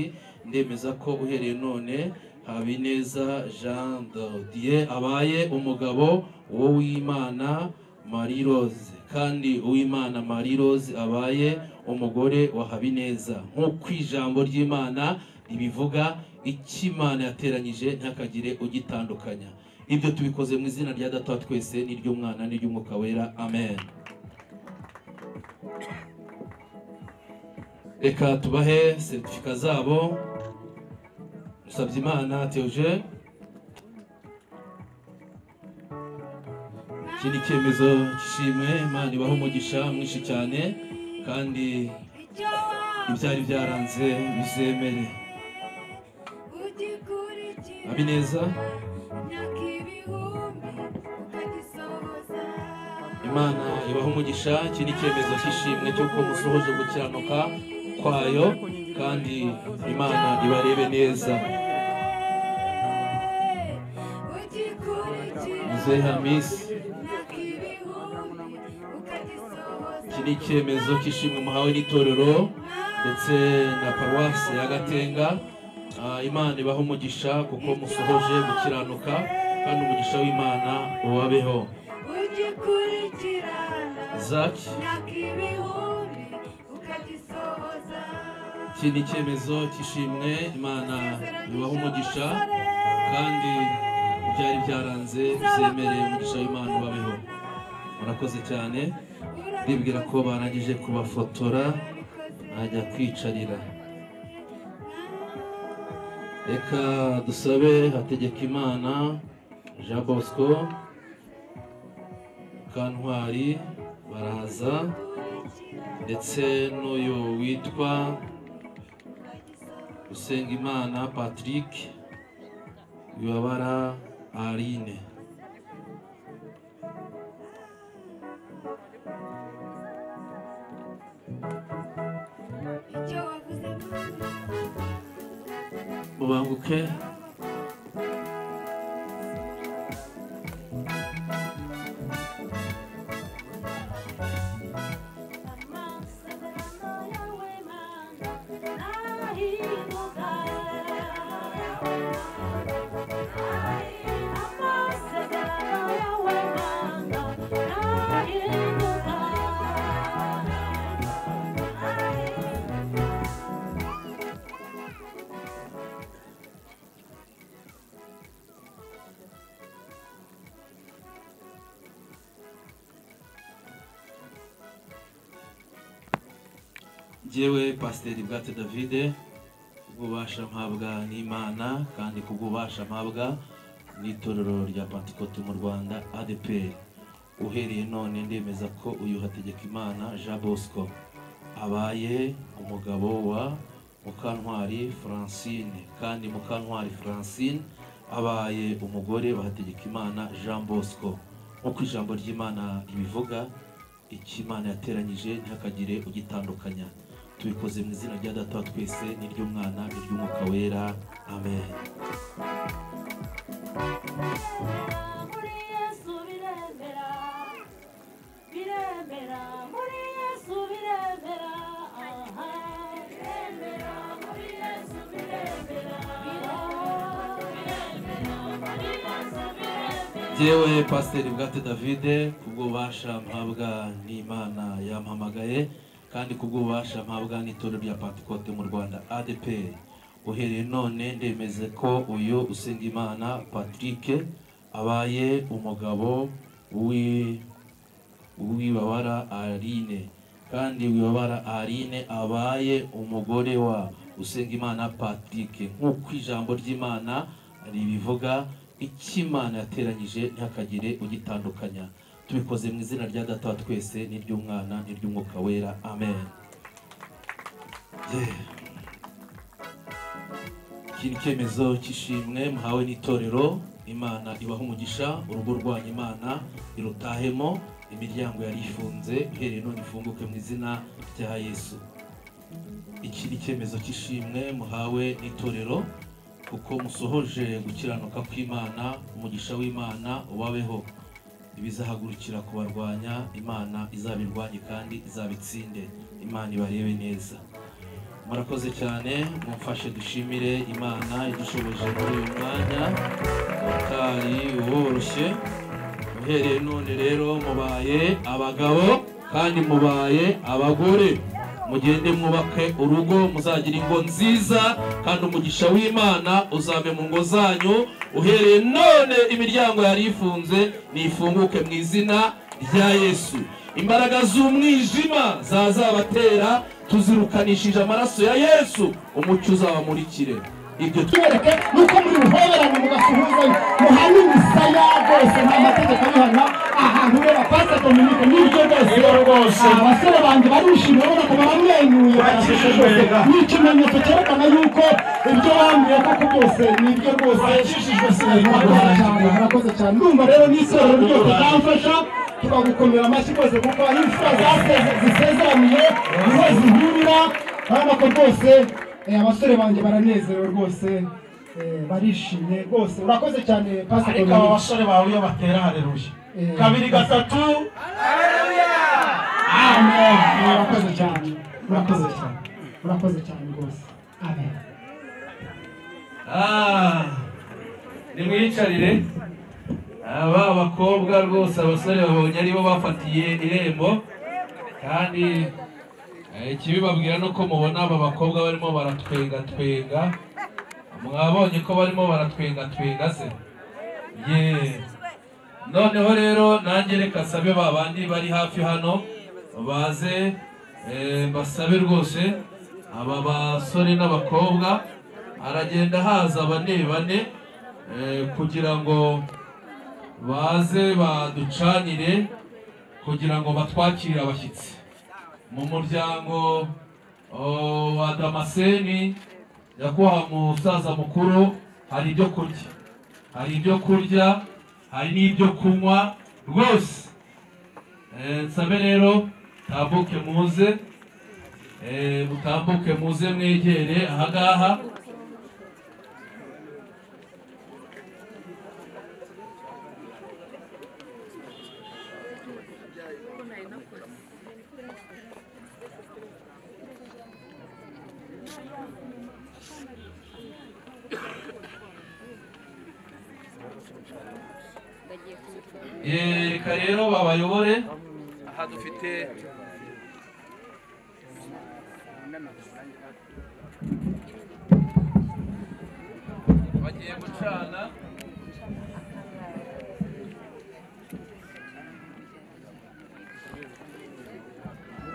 ndemeza ko uhereye none Habineza Jean Dieu abaye umugabo w'Uwimana Marie Rose kandi Uwimana Marie Rose abaye umugore wa Habineza. Nk'uko ijambo ry'Imana ribivuga, icy'Imana yateranyije ntihakagire ugitandukanya. Ibyo tubikoze mu izina rya Data wa twese n'iry'Umwana n'iry'Umwuka wera. Amen. Reka tubahe certificat zabo. Musabyimana Theogene, iki ni icyemezo cy'ishimwe. Imana ibaho umugisha mwinshi cyane kandi ibyari byaranze bizemere. Habineza, Imana ibaho umugisha. Iki ni icyemezo cy'ishimwe cy'uko musohoje gukiranuka kwayo kandi Imana ibarebe neza. Muzehe Hamisi, iki ni icyemezo cy'ishimwe muhawe n'itorero ndetse na paruwasi ya Gatenga. Imana ibaho umugisha kuko musohoje gukiranuka kandi umugisha w'Imana ubabeho. Isaac, iki ni icyemezo cy'ishimwe. Imana ibaho umugisha kandi ibyari byaranze bizemere, umugisha w'Imana ubabeho. Murakoze cyane. Ndibwira ko barangije kubafotora najya kwicarira. Reka dusabe Hategekimana Jean Bosco, Kantwari baraza ndetse n'uyu witwa Usengimana Patrick, Wibabara Aline. Mubanguke. Jewe Pasiteri Bwate David kubw'ububasha mpabwa n'Imana kandi kubw'ububasha mpabwa n'itorero rya Pentecote mu Rwanda ADPR. uhereye none ndemeza ko uyu Hategekimana Jean Bosco abaye umugabo wa Mukantwari Francine, kandi Mukantwari Francine abaye umugore wa Hategekimana Jean Bosco. Nk'uko ijambo ry'Imana ibivuga, ikimana yateranyije ntihakagire ugitandukanya. Tubikoze mu izina rya Data wa twese n'iry'Umwana n'iry'Umwuka wera, amen. Jewe Pasiteri Bwate David, kubw'ububasha mpabwa n'Imana yampamagaye, kandi kubw'ububasha mpabwa n'itorero rya Pentecote mu Rwanda ADP, uhereye none ndemeze ko uyu Usengimana Patrick abaye umugabo w'Ibabara Aline, kandi Wibabara Aline abaye umugore wa Usengimana Patrick. Nk'uko ijambo ry'Imana ribivuga, ikimana yateranyije ntihakagire ugitandukanya. Tubikoze mu izina rya Data wa twese n'iry'Umwana n'iry'Umwuka wera, amen. Iki ni icyemezo cy'ishimwe muhawe n'itorero. Imana ibaha umugisha, urugo rwanyu Imana irutahemo, imiryango yari ifunze uhereye none ifunguke mu izina rya Yesu. Iki ni icyemezo cy'ishimwe muhawe n'itorero, kuko musohoje gukiranuka kw'Imana, umugisha w'Imana ubabeho. Ibizahagurukira kubarwanya, Imana izabirwanye kandi izabitsinde. Imana ibarebe neza. Murakoze cyane, mumfashe dushimire Imana idushoboje muri uyu mwanya utari woroshye. Uhereye none rero mubaye abagabo kandi mubaye abagore. Mugende mwubake urugo, muzagira ingo nziza, kandi umugisha w'Imana uzabe mu ngo zanyu. Uhereye none imiryango yari ifunze nifunguke mu izina rya Yesu. Imbaraga z'umwijima zazabatera tuzirukanishije amaraso ya Yesu, umucyo uzabamurikire. Ibyo tubereke nuko muri buhoberane mugasuhuzanya, muhane imisaya rwose nta mategeko abihana. Ahantu rero Pastor Dominique n'ibyo rwose abasore banjye barishimye, ubona ko baramwenyuye, barashije rwose. Ni ikimenyetso cyerekana yuko ibyo bambwiye koko byose nibyo rwose. Murakoze cyane. Ndumva rero n'itorero ryose ryamfasha, tukagukomera amashyi rwose, kuko imfura zisezeraniye niho zihurira. Urabona ko rwose abasore banjye baranezerewe rwose, barishimye rwose. Urakoze cyane Pastor Dominique. Ariko abasore bawe iyo batera haleluya kabiri gatatu haleluya, amen. Urakoze cyane, urakoze cyane, urakoze cyane rwose, amen. Nimwiyicarire. Aba bakobwa rwose abasore babonye aribo bafatiye irembo, kandi ikibibabwira nuko mubona aba bakobwa barimo baratwenga. Mwabonye ko barimo baratwenga se? Noneho rero nanjye reka sabe babandi bari hafi hano baze basabe rwose aba basore n'abakobwa. Aragenda haza bane kugira ngo baze baducanire, kugira ngo batwakire abashyitsi. Mu muryango wa Damascene yakuha musaza mukuru hari ibyo kurya, hari n'ibyo kunywa rwose. Nsabe rero tambuke muze mwegere ahangaha. Reka rero babayobore. Aha dufite bagiye gucana.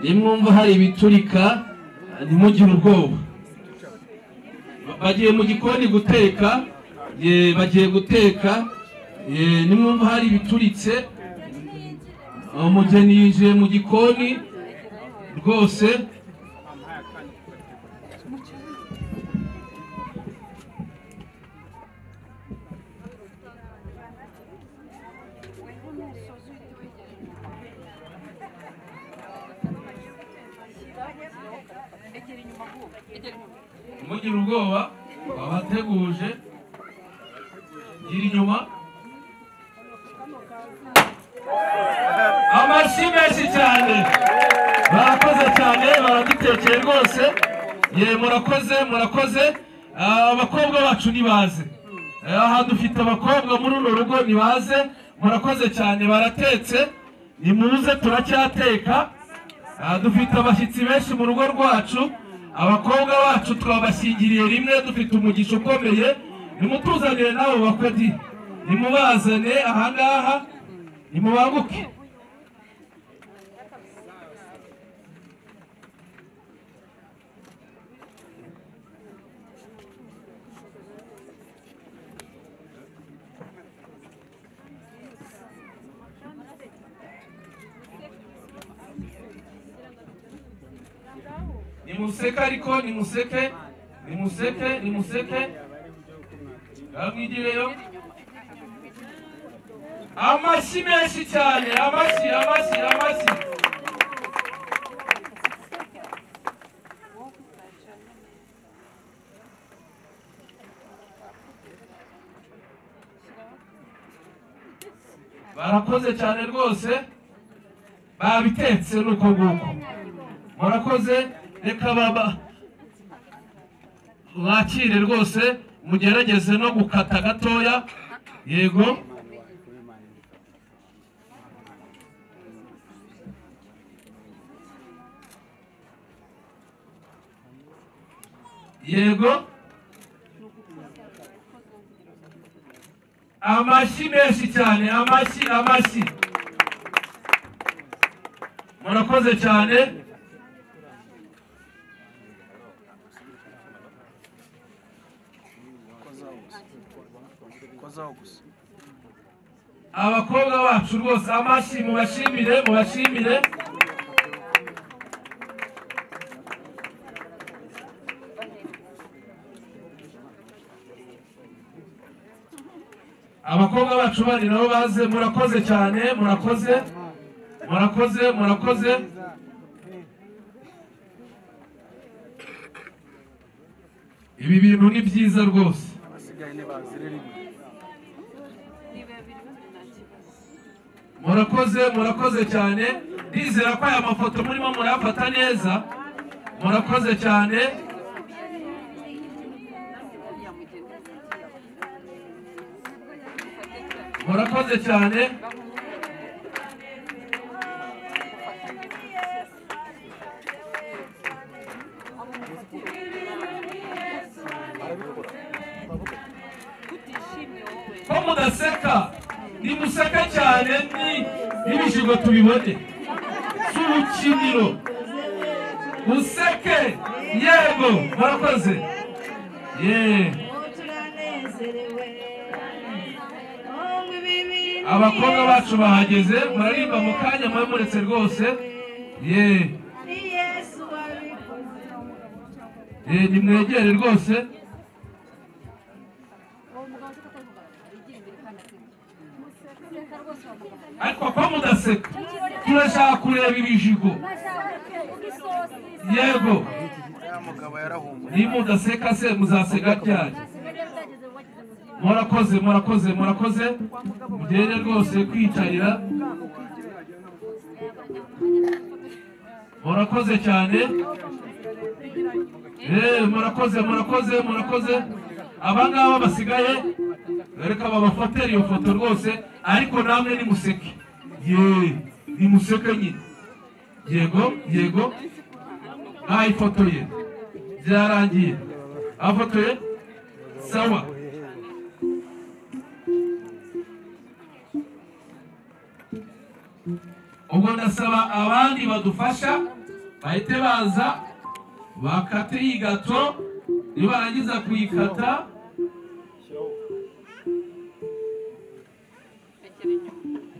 Nimwumva hari ibiturika ntimugire ubwoba. Bagiye mu gikoni guteka, bagiye guteka. Nimwumva hari ibituritse umugeni yinjiye mu gikoni rwose. Mugira ubwoba abateguje gira inyuma. Amashyi menshi cyane, barakoze cyane, baradutekeye rwose. Ye murakoze. Abakobwa bacu nibaze, aha dufite abakobwa muri runo rugo nibaze. Murakoze cyane, baratetse, nimuze turacyateka. Dufite abashyitsi benshi mu rugo rwacu. Abakobwa bacu twabashyingiriye rimwe, dufite umugisha ukomeye. Nimutuzanire nabo bakwe di, nimubazane ahangaha, nimubanguke. Nimuseke ariko nimuseke. Amwigireyo. Amashyi menshi cyane, amashyi. Barakoze cyane rwose, babitetse nuko nguko. Murakoze, reka baba wakire rwose, mugerageze no gukata gatoya. Yego. Amashyi menshi cyane, amashyi. Murakoze cyane. Abakobwa bacu rwose amashyi, mubashimire. Abakobwa bacu bari nabo baze. Murakoze cyane, murakoze. Ibi bintu ni byiza rwose. Murakoze cyane. Ndizera ko aya mafoto murimo murafata neza. Murakoze cyane. Ko mudaseka, nimuseka cyane n'ibishigo tubibone. Surukiniro. Museke. Yego, murakoze. Abakobwa bacu bahageze, murarimba mu kanya muretse rwose. Nimwegere rwose. Ariko ko mudaseka, turashaka kureba ibijigo. Yego. Nimudaseka se muzaseka ryari? Murakoze. Mugere rwose kwicarira. Murakoze cyane. Murakoze. Abangaba basigaye, reka babafatire iyo foto rwose, ariko namwe nimuseke. Nimuseke nyine. Yego. Ifotoye. Byarangiye. Afotoye. Sawa. Ubwo ndasaba abandi badufasha bahite baza bakate iyi gato, nibarangiza kuyikata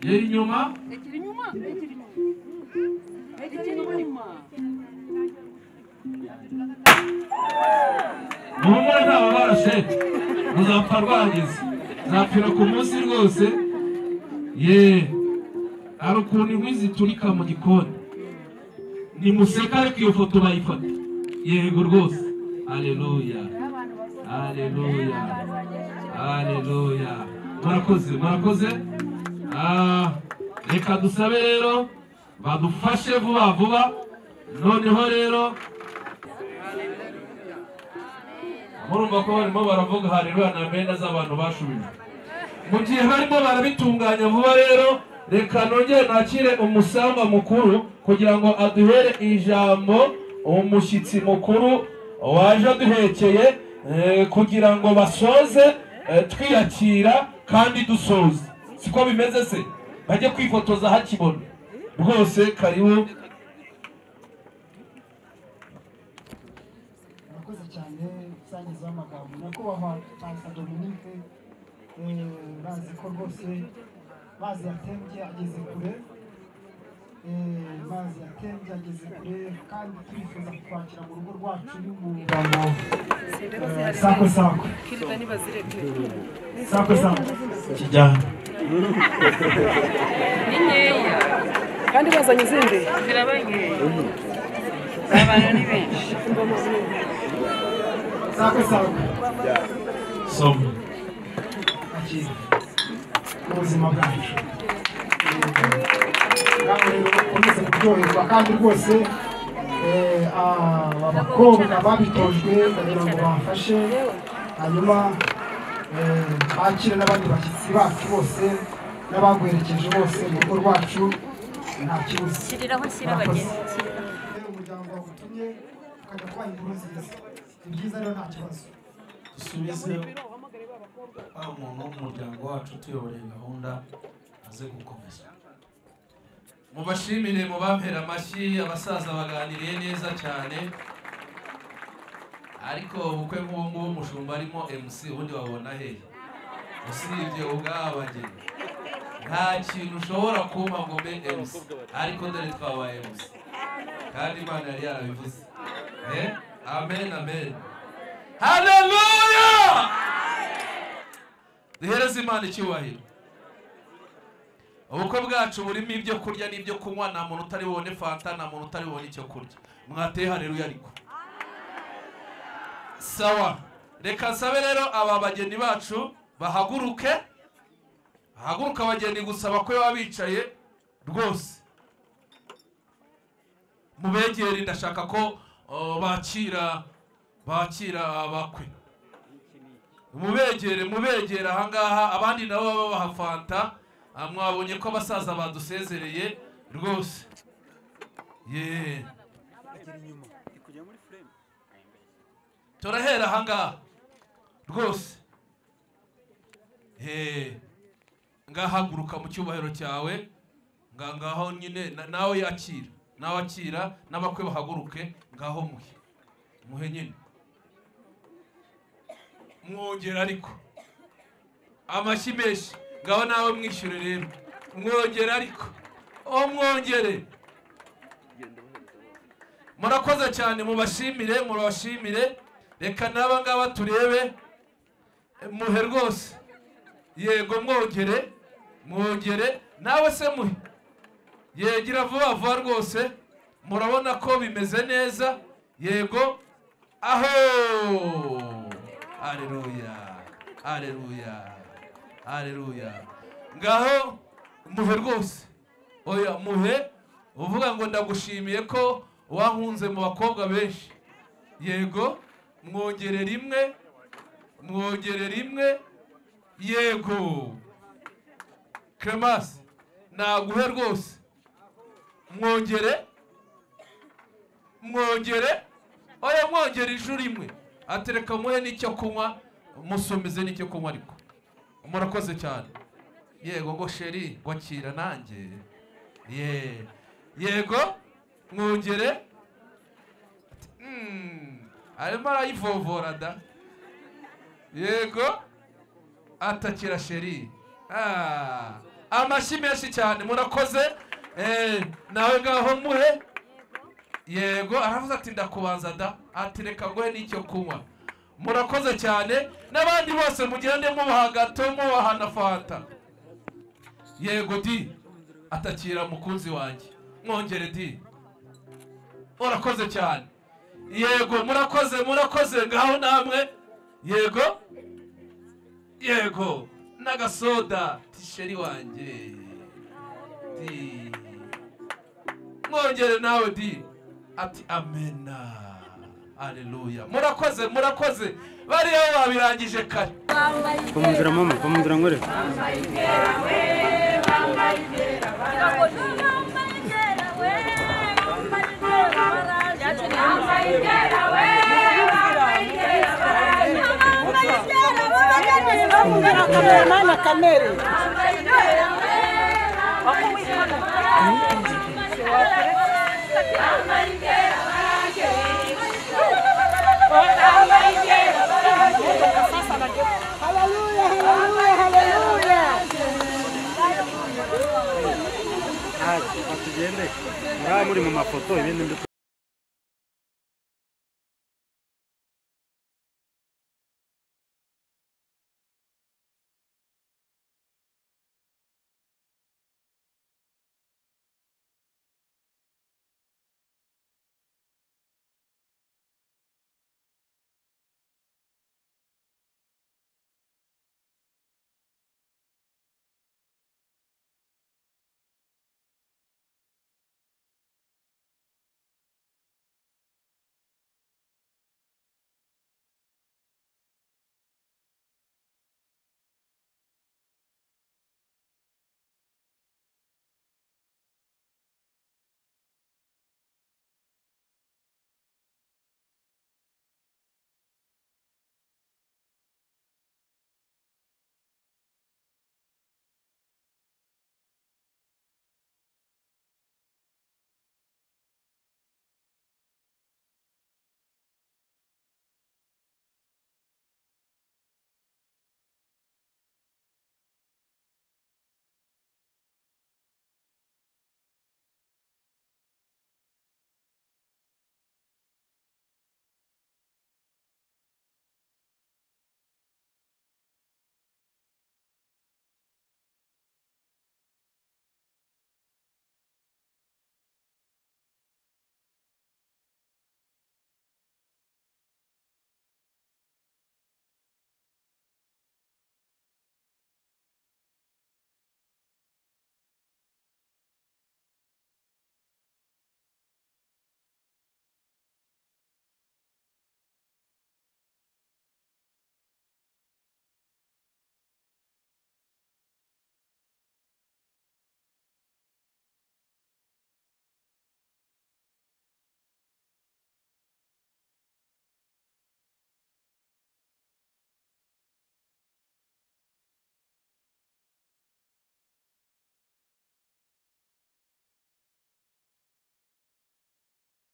gera inyuma muhumure ntawe barashe muzapfa rwagize zapfira ku munsi rwose hari ukuntu inkwi ziturika mu gikoni nimuseka ariko iyo foto bayifata yego rwose aleluya aleluya aleluya murakoze reka dusabe rero badufashe vuba vuba noneho rero murumva ko barimo baravuga haleluya na amena z'abantu bashubije mu gihe barimo barabitunganya vuba rero reka nongere nakire umusamba mukuru kugira ngo aduhere ijambo umushyitsi mukuru waje aduhekeye kugira ngo basoze twiyakira kandi dusoze siko bimeze se bajye kwifotoza hakibona rwose karibu. murakoze cyane usangiza amagambo nyakubahwa Pastor Dominique bazi ko rwose mazi yatembye ageze kure mazi yatembye ageze kure kandi turifuza kwakira mu rugo rwacu n'umugabo sako sako kijyana ni nkeya kandi bazanye izindi zirabaye abantu ni benshi sako sako soma ubuzima bwacu ukomeze kuryoherwa kandi rwose abakobwa babitojwe kugira ngo bafashe hanyuma bakire n'abandi bashyitsi bacu bose n'abaguherekeje bose mu rugo rwacu nta kibazo umuryango wagutumye ukajya kubaha inkuru nziza ni byiza rero nta kibazo dusubize wa muntu w'umuryango wacu tuyoboreye gahunda aze gukomeza mubashimire mubampera amashyi abasaza baganiriye neza cyane ariko ubukwe nk'ubu ngubu umushumba arimo MC ubundi wabona hehe usibye ubwabageni nta kintu ushobora kumpa ngo mbe MC ariko dore twabaye MC kandi Imana yari yarabivuze amen amen haleluya duhereze Imana icyubahiro. ubukwe bwacu burimo ibyo kurya n'ibyo kunywa nta muntu utari bubone fanta nta muntu utari bubone icyo kurya mwateye haleluya ariko sawa reka nsabe rero aba bageni bacu bahaguruka abageni gusa bakwe baba bicaye rwose mubegere ndashaka ko bakira abakwe mubegere ahangaha abandi nabo baba baha fanta mwabonye ko abasaza badusezereye rwose turahera ahangaha rwose ngahaguruka mu cyubahiro cyawe ngaho nyine nawe akira n'abakwe bahaguruke ngaho muhe nyine mwongera ariko amashyi menshi ngaho nawe mwishyure rero mwongera ariko mwongere murakoze cyane murabashimire reka n'aba ngaba turebe muhe rwose yego mwongere nawe se muhe yegira vuba vuba rwose murabona ko bimeze neza yego aho aleluya ngaho muhe rwose oya muhe uvuga ngo ndagushimiye ko wankunze mu bakobwa benshi yego mwongere rimwe yego Clemas naguhe rwose mwongere oya mwongere ijuru rimwe atereka muhe n'icyo kunywa musomeze n'icyo kunywa ariko murakoze cyane yego ngo sheri wakira nanjye yego mwongere arimo arayivovora da yego atakira sheri amashyi menshi cyane murakoze nawe ngaho muhe yego aravuze ati ndakubanza da ati reka nguhe n'icyo kunywa murakoze cyane n'abandi bose mugende mubaha gato mubahana fanta yego di atakira mukunzi wanjye mwongere di urakoze cyane yego murakoze ngaho namwe yego yego n'agasoda tisheri wanjye di mwongere nawe di ati amena haleluya murakoze bariya babirangije kare Pamundira mama pamundira ngore Mana kamere. Tugende muri mu mafoto ibindi